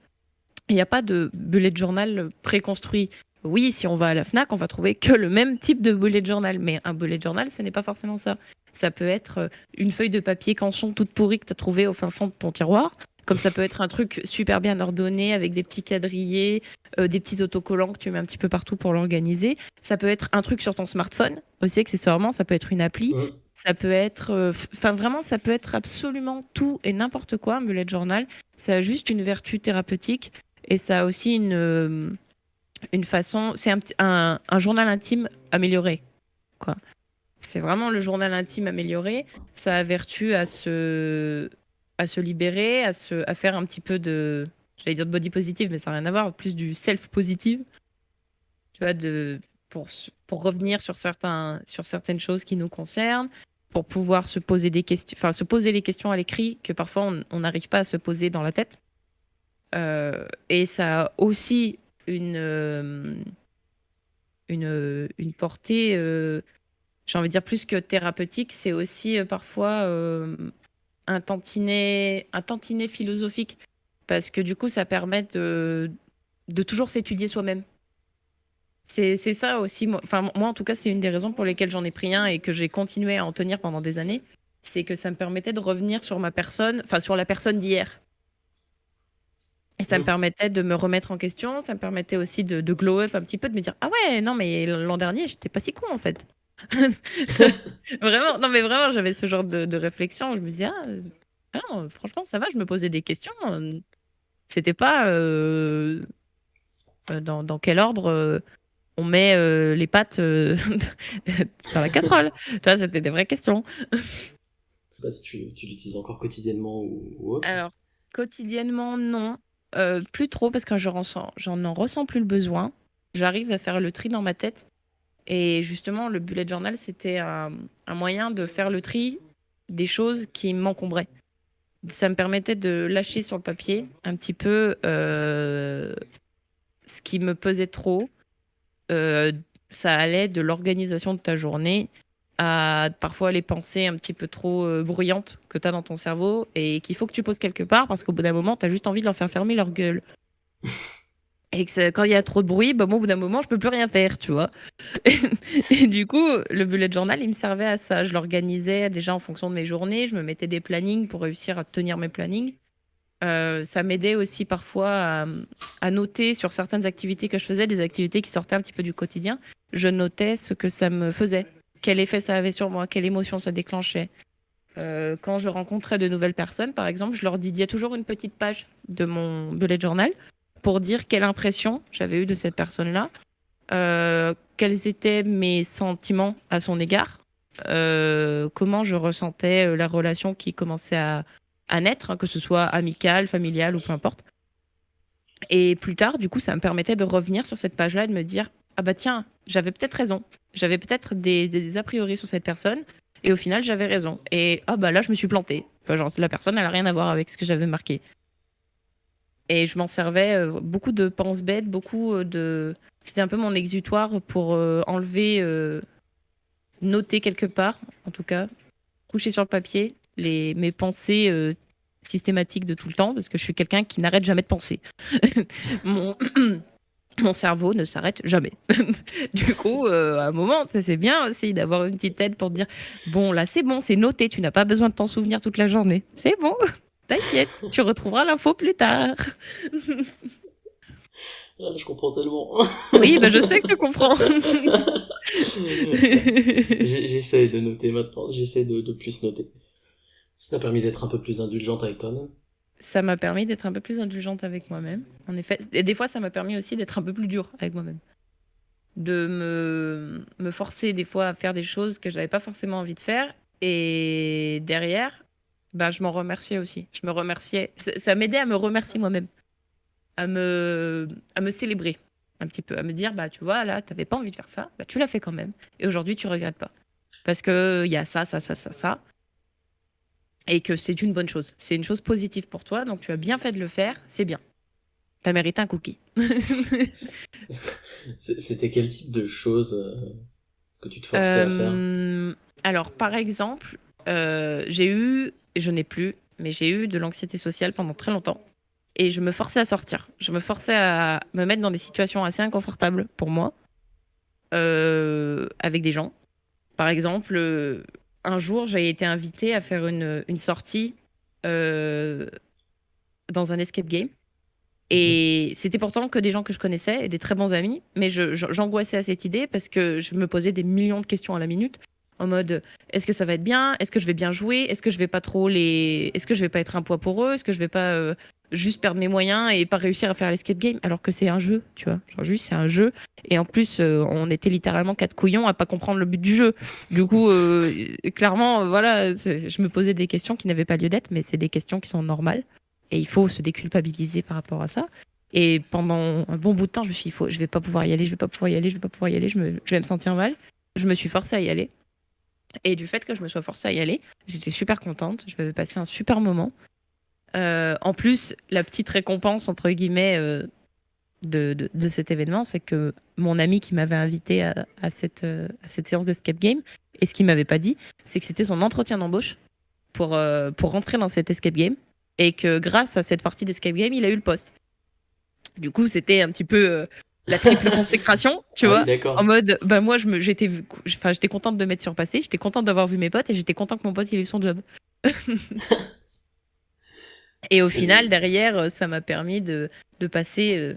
Il n'y a pas de bullet journal préconstruit. Oui, si on va à la FNAC, on va trouver que le même type de bullet journal. Mais un bullet journal, ce n'est pas forcément ça. Ça peut être une feuille de papier canson toute pourrie que tu as trouvée au fin fond de ton tiroir. Comme ça peut être un truc super bien ordonné avec des petits quadrillés, des petits autocollants que tu mets un petit peu partout pour l'organiser. Ça peut être un truc sur ton smartphone aussi, accessoirement. Ça peut être une appli. Ça peut être... Enfin, vraiment, ça peut être absolument tout et n'importe quoi, un bullet journal. Ça a juste une vertu thérapeutique et ça a aussi une façon... C'est un journal intime amélioré. quoi. C'est vraiment le journal intime amélioré. Ça a vertu à se libérer, à faire un petit peu de, j'allais dire de body positive, mais ça n'a rien à voir, plus du self positive, tu vois, pour revenir sur certaines choses qui nous concernent, pour pouvoir se poser des questions, enfin se poser les questions à l'écrit que parfois on n'arrive pas à se poser dans la tête. Et ça a aussi une portée, j'ai envie de dire plus que thérapeutique, c'est aussi parfois un tantinet philosophique, parce que du coup, ça permet de toujours s'étudier soi-même. C'est ça aussi, moi en tout cas, c'est une des raisons pour lesquelles j'en ai pris un et que j'ai continué à en tenir pendant des années, c'est que ça me permettait de revenir sur ma personne, enfin sur la personne d'hier. Et ça me permettait de me remettre en question, ça me permettait aussi de glow up un petit peu, de me dire ah ouais, non mais l'an dernier, j'étais pas si con en fait. Vraiment, non mais vraiment, j'avais ce genre de réflexion. Je me disais ah non, franchement, ça va, je me posais des questions. C'était pas dans quel ordre on met les pâtes dans la casserole. Tu vois, c'était des vraies questions. Je sais pas si tu l'utilises encore quotidiennement ou autre. Alors, quotidiennement, non. Plus trop, parce que j'en ressens plus le besoin. J'arrive à faire le tri dans ma tête. Et justement, le bullet journal, c'était un moyen de faire le tri des choses qui m'encombraient. Ça me permettait de lâcher sur le papier un petit peu ce qui me pesait trop. Ça allait de l'organisation de ta journée à parfois les pensées un petit peu trop bruyantes que tu as dans ton cerveau et qu'il faut que tu poses quelque part parce qu'au bout d'un moment, tu as juste envie de leur faire fermer leur gueule. Et que quand il y a trop de bruit, bah, moi, au bout d'un moment, je peux plus rien faire, tu vois. Et du coup, le bullet journal, il me servait à ça. Je l'organisais déjà en fonction de mes journées. Je me mettais des plannings pour réussir à tenir mes plannings. Ça m'aidait aussi parfois à noter sur certaines activités que je faisais, des activités qui sortaient un petit peu du quotidien. Je notais ce que ça me faisait, quel effet ça avait sur moi, quelle émotion ça déclenchait. Quand je rencontrais de nouvelles personnes, par exemple, je leur dédiais toujours une petite page de mon bullet journal pour dire quelle impression j'avais eue de cette personne-là, quels étaient mes sentiments à son égard, comment je ressentais la relation qui commençait à naître, hein, que ce soit amicale, familiale ou peu importe. Et plus tard, du coup, ça me permettait de revenir sur cette page-là et de me dire ah bah tiens, j'avais peut-être raison, j'avais peut-être des a priori sur cette personne, et au final, j'avais raison. Et ah bah là, je me suis plantée. Enfin, genre, la personne, elle a rien à voir avec ce que j'avais marqué. Et je m'en servais beaucoup de pense-bête, C'était un peu mon exutoire pour enlever, noter quelque part, en tout cas, coucher sur le papier mes pensées systématiques de tout le temps, parce que je suis quelqu'un qui n'arrête jamais de penser. mon, mon cerveau ne s'arrête jamais. Du coup, à un moment, c'est bien aussi d'avoir une petite aide pour dire bon, là, c'est bon, c'est noté, tu n'as pas besoin de t'en souvenir toute la journée. C'est bon, t'inquiète, tu retrouveras l'info plus tard. Ah, je comprends tellement. Oui, bah, je sais que tu comprends. J'essaie de noter maintenant, j'essaie de plus noter. Ça t'a permis d'être un peu plus indulgente avec toi-même. Ça m'a permis d'être un peu plus indulgente avec moi-même, en effet. Et des fois, ça m'a permis aussi d'être un peu plus dure avec moi-même. De me forcer des fois à faire des choses que j'avais pas forcément envie de faire. Et derrière, bah, je m'en remerciais aussi. Je me remerciais. Ça m'aidait à me remercier moi-même, à me célébrer un petit peu, à me dire, bah, tu vois, là, t'avais pas envie de faire ça, bah, tu l'as fait quand même. Et aujourd'hui, tu regrettes pas. Parce que il y a ça, ça, ça, ça, ça. Et que c'est une bonne chose. C'est une chose positive pour toi, donc tu as bien fait de le faire, c'est bien. T'as mérité un cookie. C'était quel type de choses que tu te forçais à faire? Alors, par exemple, j'ai eu, je n'ai plus, mais j'ai eu de l'anxiété sociale pendant très longtemps. Et je me forçais à sortir. Je me forçais à me mettre dans des situations assez inconfortables pour moi, avec des gens. Par exemple, un jour, j'ai été invitée à faire une sortie euh, dans un escape game. Et c'était pourtant que des gens que je connaissais et des très bons amis. Mais j'angoissais à cette idée parce que je me posais des millions de questions à la minute. En mode, est-ce que ça va être bien? Est-ce que je vais bien jouer? Est-ce que je vais pas trop Est-ce que je vais pas être un poids pour eux? Est-ce que je vais pas juste perdre mes moyens et pas réussir à faire l'escape game alors que c'est un jeu, tu vois. Genre juste c'est un jeu et en plus on était littéralement quatre couillons à pas comprendre le but du jeu. Du coup clairement voilà, je me posais des questions qui n'avaient pas lieu d'être mais c'est des questions qui sont normales et il faut se déculpabiliser par rapport à ça. Et pendant un bon bout de temps, je me suis dit je vais pas pouvoir y aller, je vais pas pouvoir y aller, je vais pas pouvoir y aller, je vais me sentir mal. Je me suis forcée à y aller. Et du fait que je me sois forcée à y aller, j'étais super contente, je vais passer un super moment. En plus, la petite récompense, entre guillemets, de cet événement, c'est que mon ami qui m'avait invité à cette séance d'escape game, et ce qu'il m'avait pas dit, c'est que c'était son entretien d'embauche pour rentrer dans cet escape game, et que grâce à cette partie d'escape game, il a eu le poste. Du coup, c'était un petit peu la triple consécration, tu Ah oui, vois. En d'accord. mode, bah moi, j'étais contente de m'être surpassée, j'étais contente d'avoir vu mes potes, et j'étais contente que mon pote, il ait eu son job. Et au final, C'est... derrière, ça m'a permis de passer,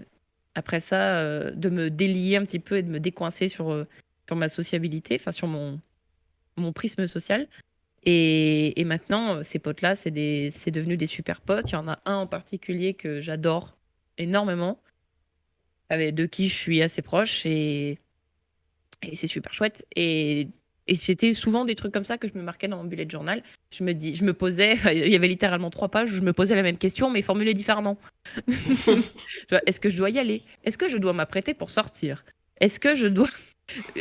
après ça, de me délier un petit peu et de me décoincer sur ma sociabilité, enfin sur mon prisme social. Et maintenant, ces potes-là, c'est devenu des super potes. Il y en a un en particulier que j'adore énormément, avec de qui je suis assez proche et c'est super chouette. Et c'était souvent des trucs comme ça que je me marquais dans mon bullet journal. Je me posais, il y avait littéralement 3 pages où je me posais la même question, mais formulée différemment. Est-ce que je dois y aller? Est-ce que je dois m'apprêter pour sortir? Est-ce que je dois.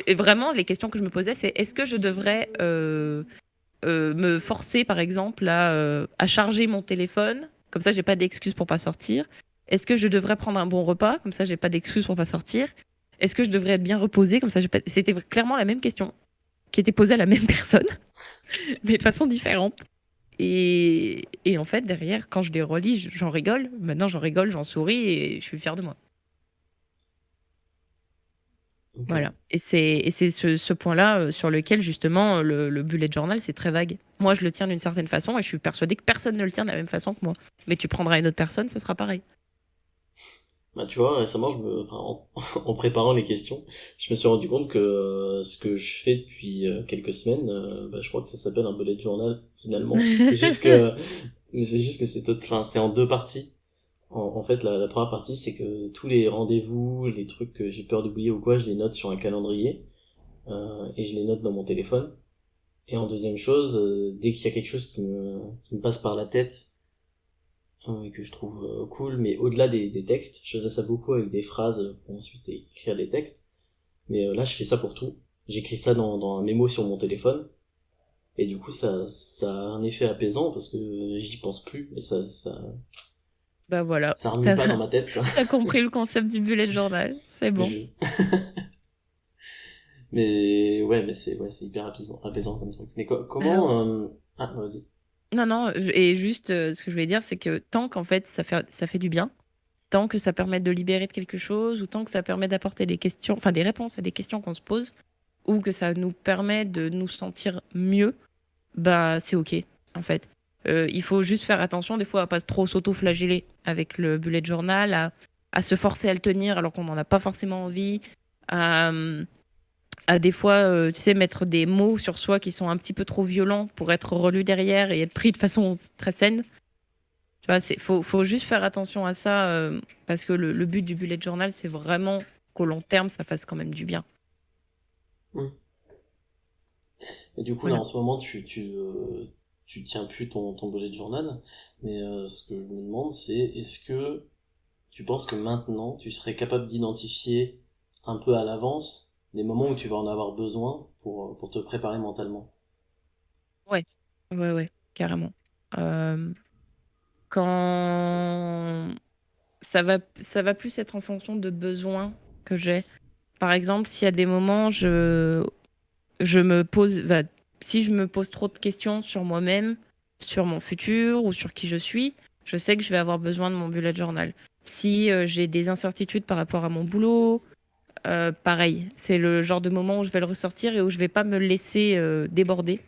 Et vraiment, les questions que je me posais, c'est est-ce que je devrais me forcer, par exemple, à charger mon téléphone? Comme ça, j'ai pas d'excuse pour pas sortir. Est-ce que je devrais prendre un bon repas? Comme ça, j'ai pas d'excuse pour pas sortir. Est-ce que je devrais être bien reposée? Comme ça, j'ai pas. C'était clairement la même question qui était posée à la même personne, mais de façon différente. Et en fait, derrière, quand je les relis, j'en rigole. Maintenant, j'en rigole, j'en souris et je suis fière de moi. Ok. Voilà. Et c'est ce point-là sur lequel, justement, le bullet journal, c'est très vague. Moi, je le tiens d'une certaine façon et je suis persuadée que personne ne le tient de la même façon que moi. Mais tu prendras une autre personne, ce sera pareil. Bah, tu vois, récemment, enfin, en préparant les questions, je me suis rendu compte que ce que je fais depuis quelques semaines, bah, je crois que ça s'appelle un bullet journal, finalement. C'est juste que, mais c'est juste que enfin, c'est en deux parties. En fait, la première partie, c'est que tous les rendez-vous, les trucs que j'ai peur d'oublier ou quoi, je les note sur un calendrier, et je les note dans mon téléphone. Et en deuxième chose, dès qu'il y a quelque chose qui me passe par la tête, et que je trouve cool, mais au-delà des textes, je faisais ça beaucoup avec des phrases pour ensuite écrire des textes. Mais là, je fais ça pour tout. J'écris ça dans un mémo sur mon téléphone. Et du coup, ça a un effet apaisant parce que j'y pense plus et Bah voilà, ça remue t'as pas dans ma tête, quoi. as compris le concept du bullet journal, c'est bon. Je- Mais ouais, mais c'est hyper apaisant comme truc. Mais Alors, comment ah, vas-y. non, non, et juste, ce que je voulais dire, c'est que tant qu'en fait, ça fait du bien, tant que ça permet de libérer de quelque chose, ou tant que ça permet d'apporter des questions, enfin des réponses à des questions qu'on se pose, ou que ça nous permet de nous sentir mieux, bah c'est ok, en fait. Il faut juste faire attention des fois à pas trop s'auto-flageller avec le bullet journal, à se forcer à le tenir alors qu'on n'en a pas forcément envie, à, à des fois, tu sais, mettre des mots sur soi qui sont un petit peu trop violents pour être relus derrière et être pris de façon très saine. Tu vois, faut juste faire attention à ça parce que le but du bullet journal, c'est vraiment qu'au long terme, ça fasse quand même du bien. Hmm. Et du coup, là, Voilà. en ce moment, tu tiens plus ton bullet journal. Mais ce que je me demande, c'est est-ce que tu penses que maintenant, tu serais capable d'identifier un peu à l'avance les moments où tu vas en avoir besoin pour te préparer mentalement? Ouais, ouais, ouais, carrément. Euh, quand ça va plus être en fonction de besoins que j'ai. Par exemple, s'il y a des moments, je me pose, si je me pose trop de questions sur moi-même, sur mon futur ou sur qui je suis, je sais que je vais avoir besoin de mon bullet journal. Si j'ai des incertitudes par rapport à mon boulot, pareil, c'est le genre de moment où je vais le ressortir et où je vais pas me laisser déborder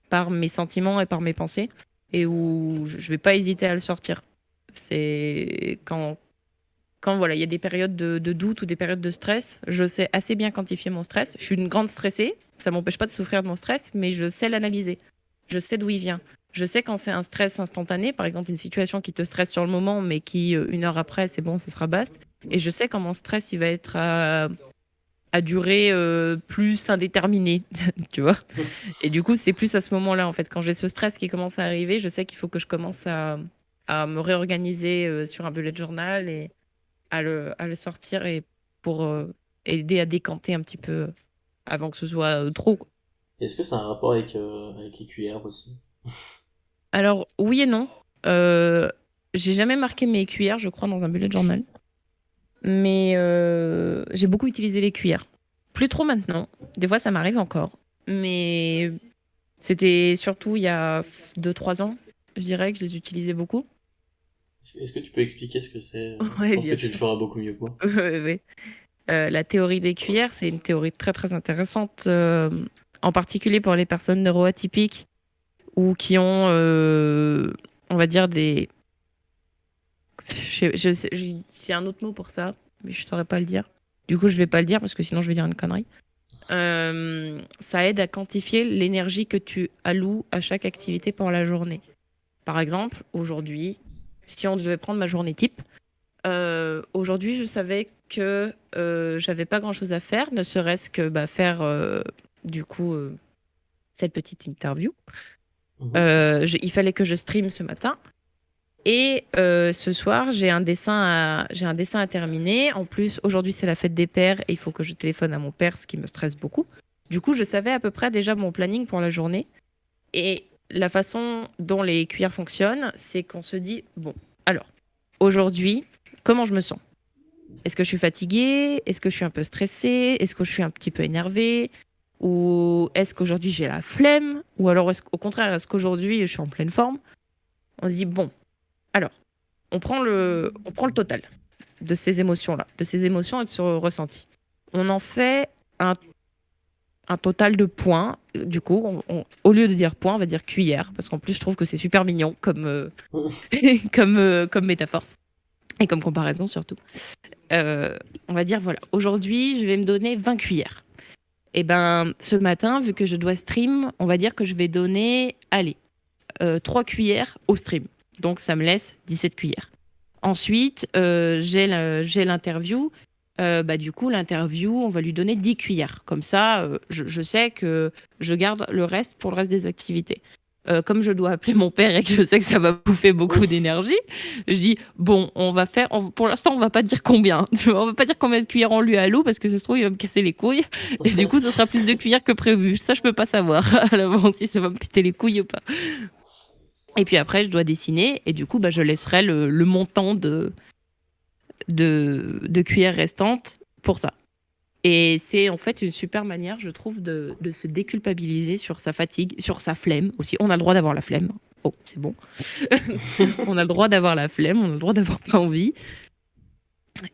par mes sentiments et par mes pensées et où je vais pas hésiter à le sortir. C'est quand voilà, il y a des périodes de doute ou des périodes de stress, je sais assez bien quantifier mon stress. Je suis une grande stressée, ça m'empêche pas de souffrir de mon stress, mais je sais l'analyser. Je sais d'où il vient. Je sais quand c'est un stress instantané, par exemple une situation qui te stresse sur le moment, mais qui, une heure après, c'est bon, ce sera basta. Et je sais quand mon stress, il va être à durée plus indéterminée, tu vois. Et du coup, c'est plus à ce moment-là, en fait, quand j'ai ce stress qui commence à arriver, je sais qu'il faut que je commence à me réorganiser sur un bullet journal et à le sortir et pour aider à décanter un petit peu avant que ce soit trop, quoi. Est-ce que ça a un rapport avec les cuillères aussi? Alors, oui et non. Euh, j'ai jamais marqué mes cuillères, je crois, dans un bullet journal. Mais j'ai beaucoup utilisé les cuillères. Plus trop maintenant. Des fois, ça m'arrive encore. Mais c'était surtout il y a 2 3 ans, je dirais, que je les utilisais beaucoup. Est-ce que tu peux expliquer ce que c'est? Je Ouais, pense que bien tu le sûr. feras beaucoup mieux que moi. Ouais, ouais. La théorie des cuillères, c'est une théorie très très intéressante, en particulier pour les personnes neuroatypiques ou qui ont, on va dire, des... C'est un autre mot pour ça, mais je saurais pas le dire. Du coup, je vais pas le dire parce que sinon je vais dire une connerie. Ça aide à quantifier l'énergie que tu alloues à chaque activité pour la journée. Par exemple, aujourd'hui, si on devait prendre ma journée type, aujourd'hui, je savais que j'avais pas grand-chose à faire, ne serait-ce que faire du coup cette petite interview. Mhm. Il fallait que je stream ce matin. Et ce soir, j'ai un dessin à terminer. En plus, aujourd'hui, c'est la fête des pères et il faut que je téléphone à mon père, ce qui me stresse beaucoup. Du coup, je savais à peu près déjà mon planning pour la journée. Et la façon dont les cuillères fonctionnent, c'est qu'on se dit, bon, alors, aujourd'hui, comment je me sens? Est-ce que je suis fatiguée? Est-ce que je suis un peu stressée? Est-ce que je suis un petit peu énervée? Ou est-ce qu'aujourd'hui j'ai la flemme? Ou alors, au contraire, est-ce qu'aujourd'hui je suis en pleine forme? On se dit, bon, alors, on prend le total de ces émotions-là, de ces émotions et de ce ressenti. On en fait un total de points. Du coup, au lieu de dire points, on va dire cuillère, parce qu'en plus, je trouve que c'est super mignon comme, comme métaphore et comme comparaison surtout. On va dire, voilà, aujourd'hui, je vais me donner 20 cuillères. Et ben, ce matin, vu que je dois stream, on va dire que je vais donner, allez, 3 cuillères au stream. Donc, ça me laisse 17 cuillères. Ensuite, j'ai l'interview. Du coup, l'interview, on va lui donner 10 cuillères. Comme ça, je sais que je garde le reste pour le reste des activités. Comme je dois appeler mon père et que je sais que ça va bouffer beaucoup d'énergie, je dis bon, pour l'instant, on va pas dire combien. Tu vois, on va pas dire combien de cuillères on lui alloue parce que ça se trouve, il va me casser les couilles. Et du coup, ce sera plus de cuillères que prévu. Ça, je peux pas savoir à l'avance si ça va me péter les couilles ou pas. Et puis après, je dois dessiner et du coup, je laisserai le montant de cuillères restantes pour ça. Et c'est en fait une super manière, je trouve, de se déculpabiliser sur sa fatigue, sur sa flemme aussi. On a le droit d'avoir la flemme. Oh, c'est bon. On a le droit d'avoir la flemme, on a le droit d'avoir pas envie.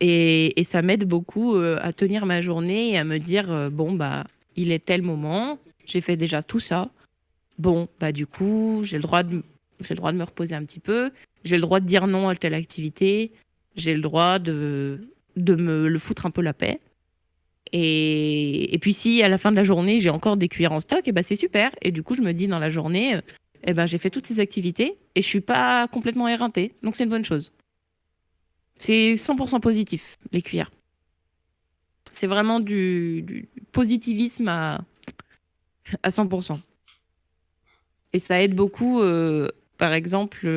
Et ça m'aide beaucoup à tenir ma journée et à me dire, bon, il est tel moment, j'ai fait déjà tout ça. Bon, du coup, j'ai le droit de me reposer un petit peu. J'ai le droit de dire non à telle activité. J'ai le droit de me le foutre un peu la paix. Et puis si à la fin de la journée, j'ai encore des cuillères en stock, et c'est super. Et du coup, je me dis dans la journée, j'ai fait toutes ces activités et je suis pas complètement éreintée. Donc c'est une bonne chose. C'est 100% positif, les cuillères. C'est vraiment du positivisme à 100%. Et ça aide beaucoup, par exemple,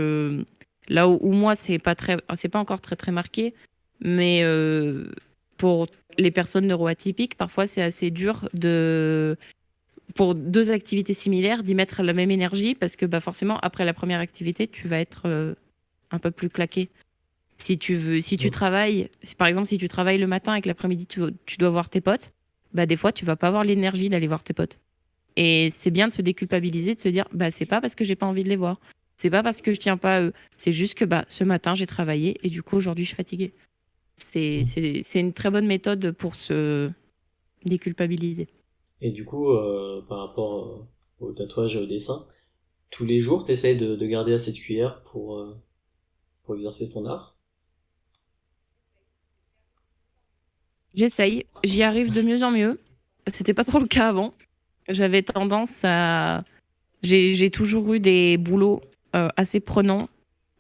là où moi, c'est pas encore très très marqué, mais pour les personnes neuroatypiques, parfois c'est assez dur pour 2 activités similaires, d'y mettre la même énergie parce que forcément, après la première activité, tu vas être un peu plus claqué. Si tu travailles, par exemple, si tu travailles le matin et que l'après-midi, tu dois voir tes potes, des fois, tu vas pas avoir l'énergie d'aller voir tes potes. Et c'est bien de se déculpabiliser, de se dire, c'est pas parce que j'ai pas envie de les voir. C'est pas parce que je tiens pas à eux. C'est juste que ce matin, j'ai travaillé et du coup, aujourd'hui, je suis fatiguée. C'est une très bonne méthode pour se déculpabiliser. Et du coup, par rapport au tatouage et au dessin, tous les jours, t'essayes de garder assez de cuillères pour exercer ton art? J'essaye, j'y arrive de mieux en mieux. C'était pas trop le cas avant. J'avais tendance J'ai toujours eu des boulots assez prenants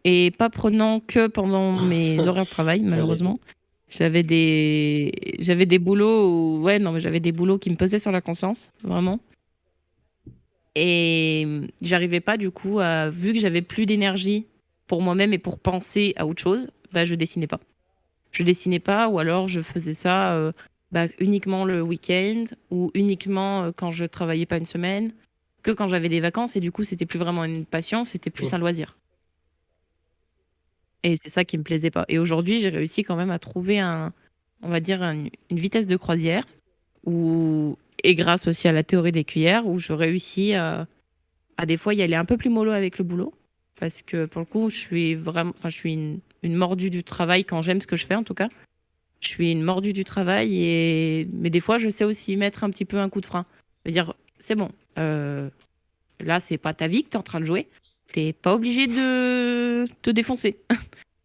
et pas prenants que pendant mes horaires de travail, Ouais, les deux. malheureusement. J'avais des boulots où, ouais, non, mais j'avais des boulots qui me pesaient sur la conscience, vraiment. Et j'arrivais pas, du coup, vu que j'avais plus d'énergie pour moi-même et pour penser à autre chose, bah, je dessinais pas. Je dessinais pas, ou alors je faisais ça bah, uniquement le week-end ou uniquement quand je travaillais pas une semaine, que quand j'avais des vacances. Et du coup, c'était plus vraiment une passion, c'était plus un loisir. Et c'est ça qui me plaisait pas. Et aujourd'hui, j'ai réussi quand même à trouver on va dire, une vitesse de croisière où, et grâce aussi à la théorie des cuillères, où je réussis à des fois y aller un peu plus mollo avec le boulot. Parce que pour le coup, je suis vraiment, enfin, je suis une mordue du travail quand j'aime ce que je fais en tout cas. Je suis une mordue du travail mais des fois, je sais aussi mettre un petit peu un coup de frein. Je veux dire, c'est bon. Là, c'est pas ta vie que tu es en train de jouer. T'es pas obligé de te défoncer.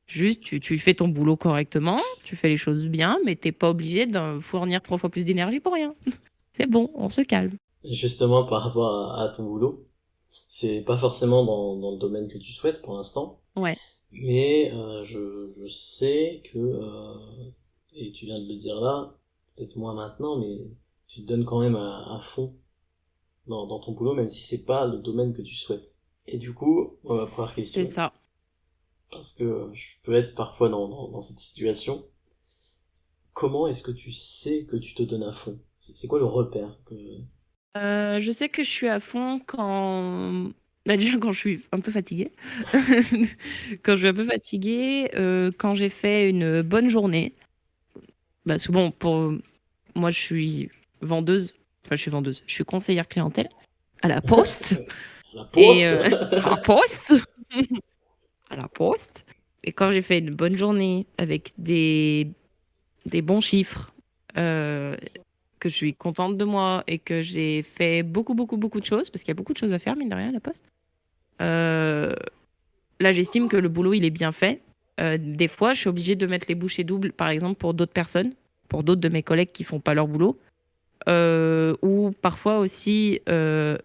Juste, tu fais ton boulot correctement, tu fais les choses bien, mais t'es pas obligé de fournir 3 fois plus d'énergie pour rien. C'est bon, on se calme. Justement, par rapport à ton boulot, c'est pas forcément dans le domaine que tu souhaites pour l'instant, Ouais. mais je sais que, et tu viens de le dire là, peut-être moins maintenant, mais tu te donnes quand même à fond dans ton boulot, même si c'est pas le domaine que tu souhaites. Et du coup, première C'est question, ça. parce que je peux être parfois dans cette situation, comment est-ce que tu sais que tu te donnes à fond? C'est quoi le repère que... Je sais que je suis à fond quand bah, déjà quand je suis un peu fatiguée. Quand je suis un peu fatiguée, quand j'ai fait une bonne journée. Bah, souvent pour moi, je suis vendeuse, enfin je suis vendeuse, je suis conseillère clientèle à la poste La et poste. à la poste, à la poste. Et quand j'ai fait une bonne journée avec des bons chiffres, euh, que je suis contente de moi et que j'ai fait beaucoup, beaucoup, beaucoup de choses, parce qu'il y a beaucoup de choses à faire, mine de rien, à la poste. Euh, Là, j'estime que le boulot, il est bien fait. Des fois, je suis obligée de mettre les bouchées doubles, par exemple, pour d'autres personnes, pour d'autres de mes collègues qui font pas leur boulot. Ou parfois aussi,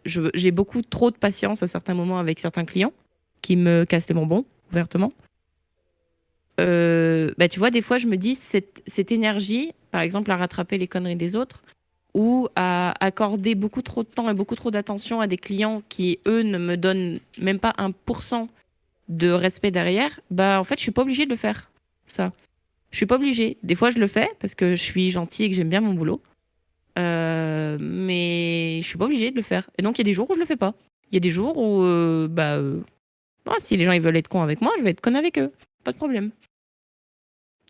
j'ai beaucoup trop de patience à certains moments avec certains clients qui me cassent les bonbons, ouvertement. Bah, tu vois, des fois, je me dis, cette énergie, par exemple, à rattraper les conneries des autres, ou à accorder beaucoup trop de temps et beaucoup trop d'attention à des clients qui, eux, ne me donnent même pas 1% de respect derrière, bah, en fait, je suis pas obligée de le faire, ça. Je suis pas obligée. Des fois, je le fais parce que je suis gentille et que j'aime bien mon boulot. Mais je suis pas obligée de le faire. Et donc, il y a des jours où je le fais pas. Il y a des jours où, si les gens ils veulent être cons avec moi, je vais être conne avec eux. Pas de problème.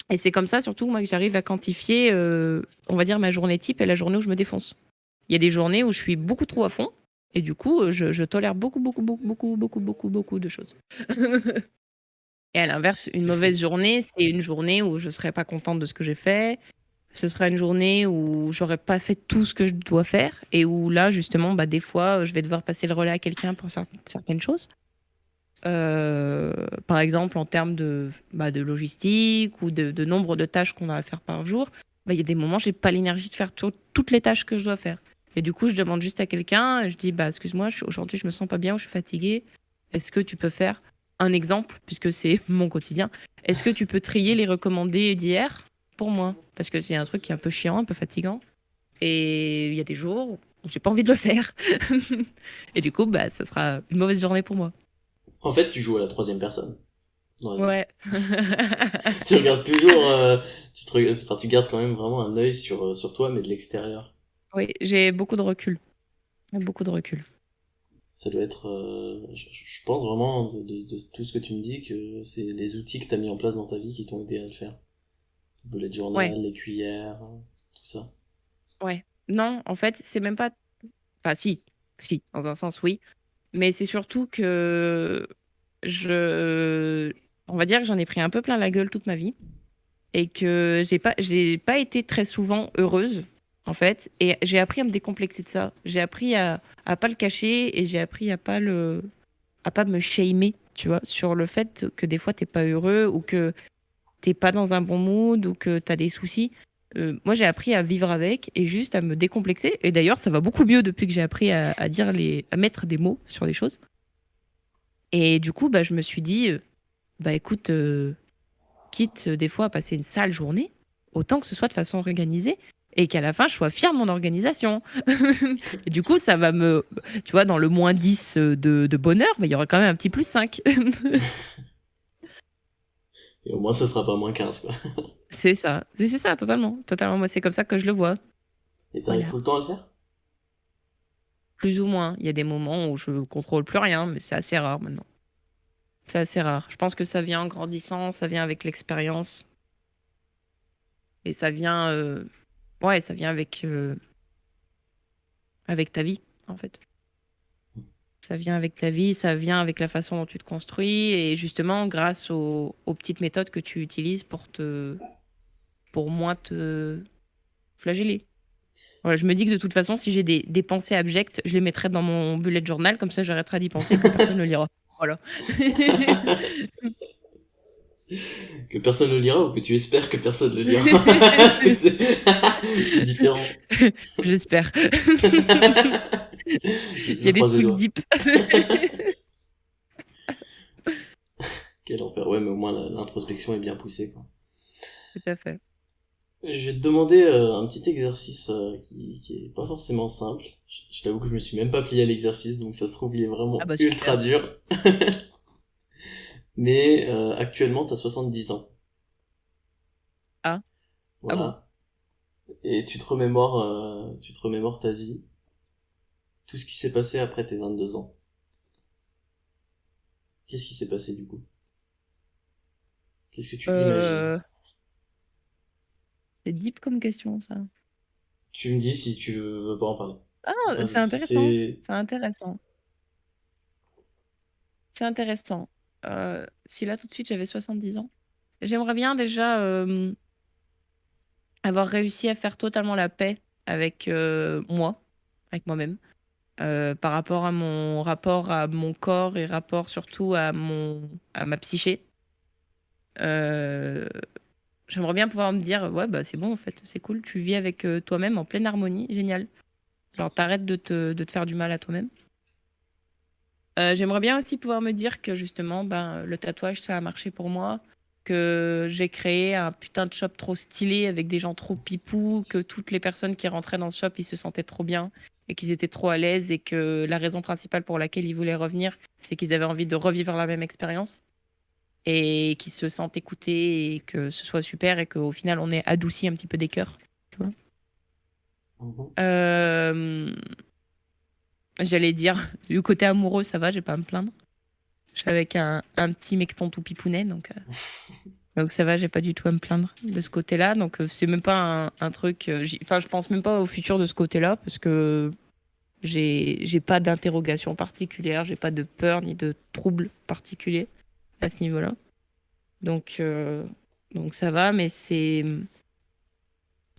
Et c'est comme ça, surtout, moi, que j'arrive à quantifier, on va dire, ma journée type et la journée où je me défonce. Il y a des journées où je suis beaucoup trop à fond. Et du coup, je tolère beaucoup, beaucoup, beaucoup, beaucoup, beaucoup, beaucoup, beaucoup de choses. Et à l'inverse, une C'est fou. mauvaise journée, c'est une journée où je serais pas contente de ce que j'ai fait. Ce sera une journée où j'aurais pas fait tout ce que je dois faire et où là, justement, bah, des fois, je vais devoir passer le relais à quelqu'un pour certaines choses. Par exemple, en termes de logistique ou de nombre de tâches qu'on a à faire par jour, bah, il y a des moments, j'ai pas l'énergie de faire toutes les tâches que je dois faire. Et du coup, je demande juste à quelqu'un, je dis, bah, excuse-moi, aujourd'hui, je me sens pas bien ou je suis fatiguée. Est-ce que tu peux faire un exemple, puisque c'est mon quotidien? Est-ce que tu peux trier les recommandés d'hier pour moi? Parce que c'est un truc qui est un peu chiant, un peu fatigant. Et il y a des jours où j'ai pas envie de le faire. Et du coup, bah, ça sera une mauvaise journée pour moi. En fait, tu joues à la troisième personne dans la vie. Ouais. Tu regardes toujours, enfin, tu gardes quand même vraiment un œil sur toi, mais de l'extérieur. Oui, j'ai beaucoup de recul. Beaucoup de recul. Ça doit être, je pense vraiment de tout ce que tu me dis que c'est les outils que tu as mis en place dans ta vie qui t'ont aidé à le faire. Le bullet Ouais, journal, les cuillères, tout ça. ouais. Non, en fait, c'est même pas. Enfin, si, dans un sens, oui. Mais c'est surtout que je. On va dire que j'en ai pris un peu plein la gueule toute ma vie. Et que j'ai pas été très souvent heureuse, en fait. Et j'ai appris à me décomplexer de ça. J'ai appris à pas le cacher et j'ai appris à pas me shamer, tu vois, sur le fait que des fois, t'es pas heureux ou que t'es pas dans un bon mood ou que t'as des soucis. moi, j'ai appris à vivre avec et juste à me décomplexer. Et d'ailleurs, ça va beaucoup mieux depuis que j'ai appris à dire à mettre des mots sur les choses. Et du coup, bah, je me suis dit, bah écoute, quitte des fois à passer une sale journée, autant que ce soit de façon organisée et qu'à la fin, je sois fière de mon organisation. Et du coup, ça va me, tu vois, dans le moins 10 de bonheur, bah, il y aura quand même un petit plus 5. Et au moins, ça sera pas -15, quoi. C'est ça, c'est ça, totalement. Totalement, moi, c'est comme ça que je le vois. Et t'arrives Voilà. tout le temps à le faire? Plus ou moins. Il y a des moments où je contrôle plus rien, mais c'est assez rare maintenant. C'est assez rare. Je pense que ça vient en grandissant, ça vient avec l'expérience. Et ça vient, ouais, ça vient avec ta vie, en fait. Ça vient avec ta vie, ça vient avec la façon dont tu te construis et justement grâce aux petites méthodes que tu utilises pour moins te flageller. Voilà, je me dis que de toute façon, si j'ai des pensées abjectes, je les mettrai dans mon bullet journal, comme ça j'arrêterai d'y penser et que personne ne lira. Voilà. Que personne le lira ou que tu espères que personne le lira? C'est différent. J'espère. Il y Je a des croise les trucs doigts. deep. Quel enfer. Ouais, mais au moins l'introspection est bien poussée, quoi. Tout à fait. Je vais te demander un petit exercice qui est pas forcément simple. Je t'avoue que je me suis même pas plié à l'exercice, donc ça se trouve il est Ah vraiment bah ultra super. dur. Mais actuellement t'as 70 ans, Ah, ah bon. voilà. Et tu te remémores ta vie, tout ce qui s'est passé après tes 22 ans. Qu'est-ce qui s'est passé du coup? Qu'est-ce que tu imagines? Euh, c'est deep comme question, ça. Tu me dis si tu veux pas en parler. Ah, Enfin, c'est intéressant. c'est... C'est intéressant. C'est intéressant. Si là, tout de suite, j'avais 70 ans, j'aimerais bien déjà avoir réussi à faire totalement la paix avec moi, avec moi-même, par rapport à mon corps et rapport surtout à ma psyché. Euh, J'aimerais bien pouvoir me dire, ouais, bah c'est bon, en fait, c'est cool, tu vis avec toi-même en pleine harmonie, génial. Genre, t'arrêtes de te faire du mal à toi-même. J'aimerais bien aussi pouvoir me dire que justement, ben, le tatouage, ça a marché pour moi, que j'ai créé un putain de shop trop stylé avec des gens trop pipous, que toutes les personnes qui rentraient dans ce shop, ils se sentaient trop bien et qu'ils étaient trop à l'aise et que la raison principale pour laquelle ils voulaient revenir, c'est qu'ils avaient envie de revivre la même expérience et qu'ils se sentent écoutés et que ce soit super et qu'au final, on ait adouci un petit peu des cœurs. Tu vois. Mhm. Euh, J'allais dire, le côté amoureux, ça va, j'ai pas à me plaindre. Je suis avec un petit mecton tout pipounet, donc ça va, j'ai pas du tout à me plaindre de ce côté-là. Donc c'est même pas un truc. Enfin, je pense même pas au futur de ce côté-là parce que j'ai pas d'interrogation particulière, j'ai pas de peur ni de trouble particulier à ce niveau-là. Donc, euh, donc ça va, mais c'est.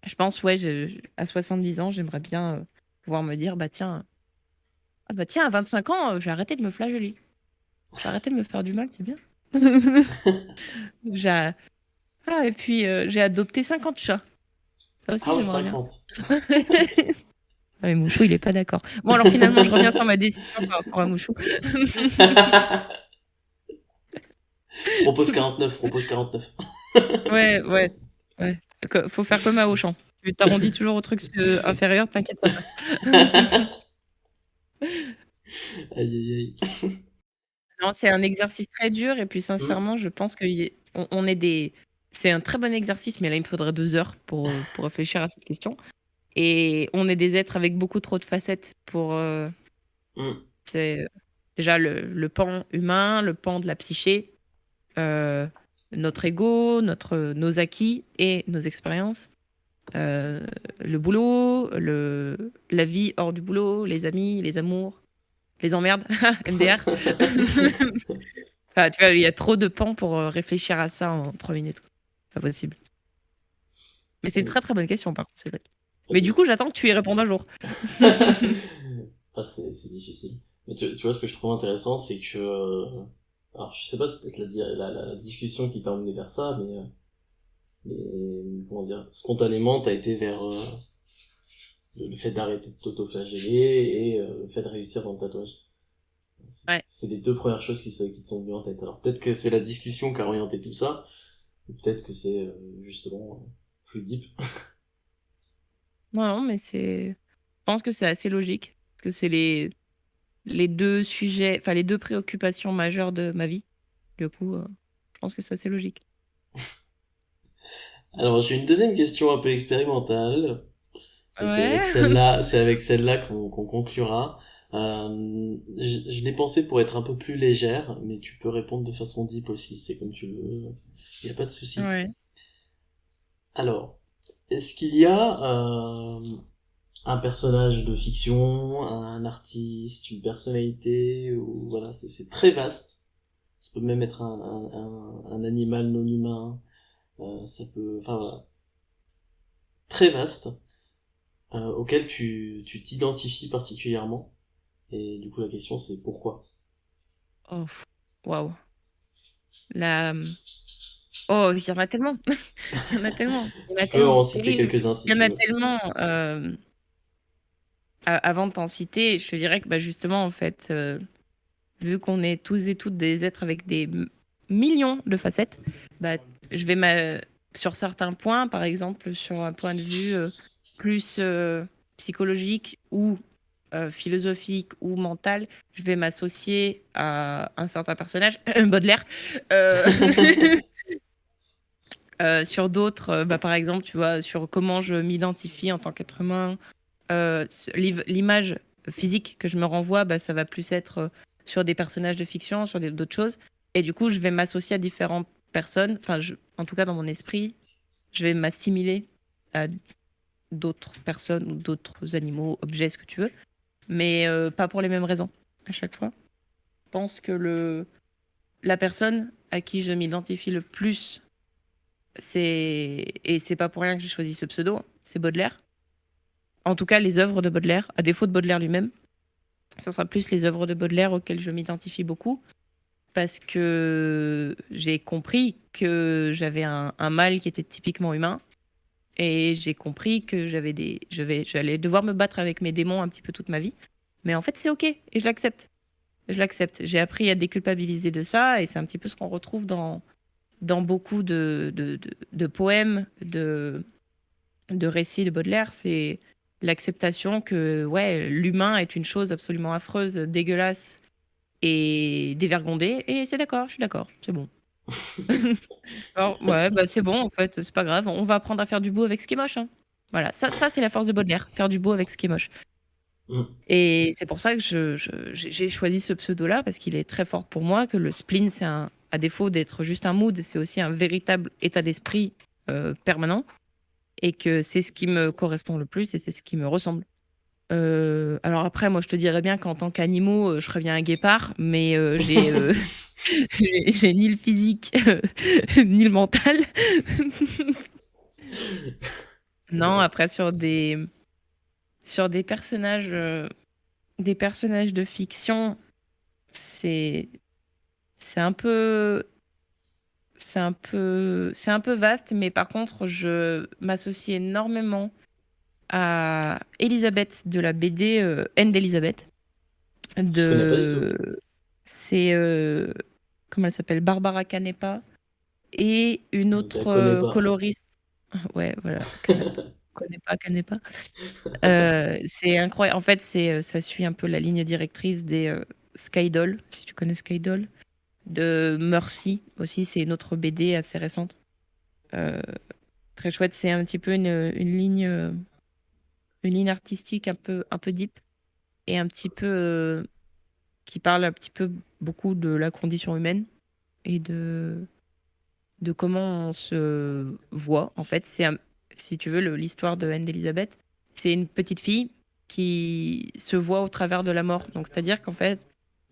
Je pense, ouais, à 70 ans, j'aimerais bien pouvoir me dire, bah tiens, à 25 ans, j'ai arrêté de me flageller. J'ai arrêté de me faire du mal, c'est bien. J'ai Ah, et puis j'ai adopté 50 chats. Ça aussi, Ah ouais, j'aimerais bien. 50. Ah, mais Mouchou, il est pas d'accord. Bon, alors finalement, je reviens sur ma décision par rapport à Mouchou. Propose 49, propose 49. Ouais, ouais, ouais. Faut faire comme à Auchan. Tu t'arrondis toujours au truc inférieur, t'inquiète, ça passe. Aïe aïe aïe. Non, c'est un exercice très dur et puis Hmm. sincèrement, je pense on est des. C'est un très bon exercice, mais là, il me faudrait 2 heures pour réfléchir à cette question. Et on est des êtres avec beaucoup trop de facettes pour. Hmm. C'est déjà le pan humain, le pan de la psyché, euh, notre ego, nos acquis et nos expériences, euh, le boulot, la vie hors du boulot, les amis, les amours, les emmerdes, MDR. Enfin, tu vois, il y a trop de pans pour réfléchir à ça en 3 minutes. Pas possible. Mais c'est une très très bonne question par contre, c'est vrai. Mais du coup, j'attends que tu y répondes un jour. Ah, c'est difficile. Mais tu vois, ce que je trouve intéressant, c'est que... alors, je sais pas, c'est peut-être la discussion qui t'a emmené vers ça, mais Et comment dire, spontanément, t'as été vers le fait d'arrêter de t'auto-flageller et le fait de réussir dans le tatouage. Ouais. C'est les deux premières choses qui te sont venues en tête. Alors peut-être que c'est la discussion qui a orienté tout ça, ou peut-être que c'est justement plus deep. Non, non, mais je pense que c'est assez logique. Parce que c'est les deux sujets, enfin les deux préoccupations majeures de ma vie. Du coup, je pense que c'est assez logique. Alors j'ai une deuxième question un peu expérimentale. Et Ouais. c'est avec celle-là qu'on conclura. Je l'ai pensé pour être un peu plus légère, mais tu peux répondre de façon deep aussi, c'est comme tu veux. Il n'y a pas de souci. Ouais. Alors, est-ce qu'il y a un personnage de fiction, un artiste, une personnalité, ou voilà, c'est très vaste. Ça peut même être un animal non humain. Ça peut, enfin voilà, très vaste, auquel tu t'identifies particulièrement. Et du coup, la question, c'est pourquoi? Oh, waouh. La... Oh, il y en a tellement. Il y en a tellement. Il y en a Tu peux en tellement. citer Terrible. quelques-uns si Il y en tu a veux. tellement. Avant de t'en citer, je te dirais que bah, justement, en fait, vu qu'on est tous et toutes des êtres avec des millions de facettes, bah, je vais sur certains points, par exemple, sur un point de vue plus psychologique ou philosophique ou mental, je vais m'associer à un certain personnage, Baudelaire. Euh, sur d'autres, bah, par exemple, tu vois, sur comment je m'identifie en tant qu'être humain, l'image physique que je me renvoie, bah, ça va plus être sur des personnages de fiction, sur d'autres choses. Et du coup, je vais m'associer à différentes personnes. Enfin, en tout cas, dans mon esprit, je vais m'assimiler à d'autres personnes ou d'autres animaux, objets, ce que tu veux. Mais pas pour les mêmes raisons à chaque fois. Je pense que la personne à qui je m'identifie le plus, et c'est pas pour rien que j'ai choisi ce pseudo, c'est Baudelaire. En tout cas, les œuvres de Baudelaire, à défaut de Baudelaire lui-même. Ça sera plus les œuvres de Baudelaire auxquelles je m'identifie beaucoup, parce que j'ai compris que j'avais un mal qui était typiquement humain, et j'ai compris que j'allais devoir me battre avec mes démons un petit peu toute ma vie. Mais en fait, c'est ok, et je l'accepte. Je l'accepte. J'ai appris à déculpabiliser de ça, et c'est un petit peu ce qu'on retrouve dans beaucoup de poèmes, de récits de Baudelaire. C'est l'acceptation que ouais, l'humain est une chose absolument affreuse, dégueulasse et dévergondée. Et c'est d'accord, je suis d'accord, c'est bon. Alors, ouais, bah c'est bon, en fait, c'est pas grave. On va apprendre à faire du beau avec ce qui est moche, hein. Voilà, ça c'est la force de Baudelaire, faire du beau avec ce qui est moche. Mm. Et c'est pour ça que j'ai choisi ce pseudo-là, parce qu'il est très fort pour moi, que le spleen, à défaut d'être juste un mood, c'est aussi un véritable état d'esprit permanent, et que c'est ce qui me correspond le plus, et c'est ce qui me ressemble. Alors après, moi, je te dirais bien qu'en tant qu'animaux, je serais bien un guépard, mais j'ai ni le physique, ni le mental. Non, Ouais. après, sur des personnages de fiction, c'est c'est un peu c'est un peu vaste, mais par contre, je m'associe énormément à Elisabeth de la BD N d'Elisabeth. Je connais pas du tout. C'est comment elle s'appelle, Barbara Canepa, et une Je la autre connais pas. coloriste. Ouais, voilà, Canepa. Connais pas Canepa. C'est incroyable. En fait, ça suit un peu la ligne directrice des Skydoll, si tu connais Skydoll, de Mercy aussi. C'est une autre BD assez récente. Euh, Très chouette. C'est un petit peu une ligne artistique un peu deep, et un petit peu qui parle un petit peu beaucoup de la condition humaine, et de comment on se voit. En fait, si tu veux, l'histoire de Anne d'Elisabeth, c'est une petite fille qui se voit au travers de la mort. Donc, c'est-à-dire qu'en fait,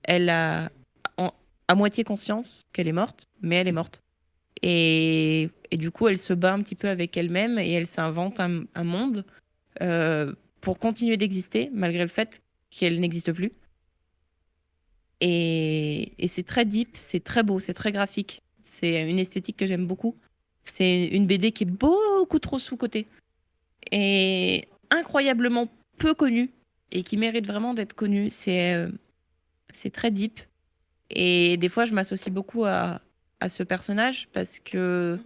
elle a en- à moitié conscience qu'elle est morte, mais elle est morte. Et du coup, elle se bat un petit peu avec elle-même, et elle s'invente un monde euh, pour continuer d'exister, malgré le fait qu'elle n'existe plus. Et c'est très deep, c'est très beau, c'est très graphique. C'est une esthétique que j'aime beaucoup. C'est une BD qui est beaucoup trop sous-cotée et incroyablement peu connue et qui mérite vraiment d'être connue. C'est très deep. Et des fois, je m'associe beaucoup à ce personnage parce que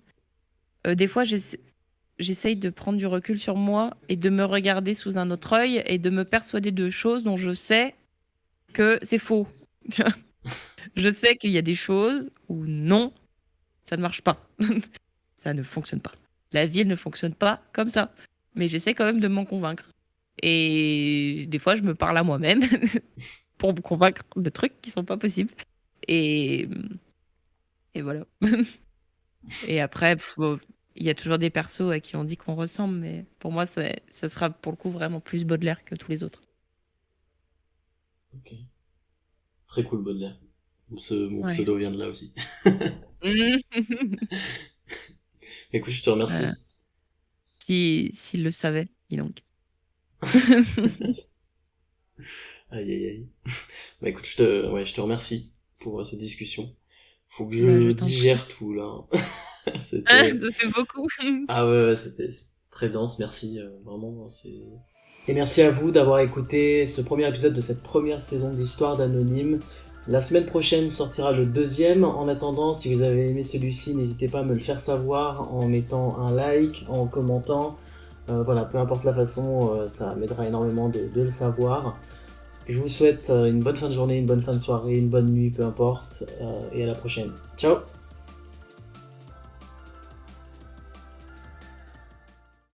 des fois, j'essaye de prendre du recul sur moi et de me regarder sous un autre œil et de me persuader de choses dont je sais que c'est faux. Je sais qu'il y a des choses où non, ça ne marche pas. Ça ne fonctionne pas. La vie, elle ne fonctionne pas comme ça. Mais j'essaie quand même de m'en convaincre. Et des fois, je me parle à moi-même pour me convaincre de trucs qui sont pas possibles. Et, et voilà. Et après, bon, il y a toujours des persos à qui on dit qu'on ressemble, mais pour moi, ça sera pour le coup vraiment plus Baudelaire que tous les autres. Ok. Très cool, Baudelaire. Mon Ouais. pseudo vient de là aussi. Écoute, je te Voilà. remercie. S'il le savait, dis donc. Aïe, aïe, aïe. Bah écoute, je te remercie pour cette discussion. Faut que Bah, je je t'en prie. digère tout là. Ah, C'était. ça fait beaucoup. Ah ouais, ouais, c'était très dense, merci, vraiment. Et merci à vous d'avoir écouté ce premier épisode de cette première saison d'Histoire d'Anonyme. La semaine prochaine sortira le deuxième. En attendant, si vous avez aimé celui-ci, n'hésitez pas à me le faire savoir en mettant un like, en commentant. Voilà, peu importe la façon, ça m'aidera énormément de le savoir. Je vous souhaite une bonne fin de journée, une bonne fin de soirée, une bonne nuit, peu importe. Et à la prochaine. Ciao!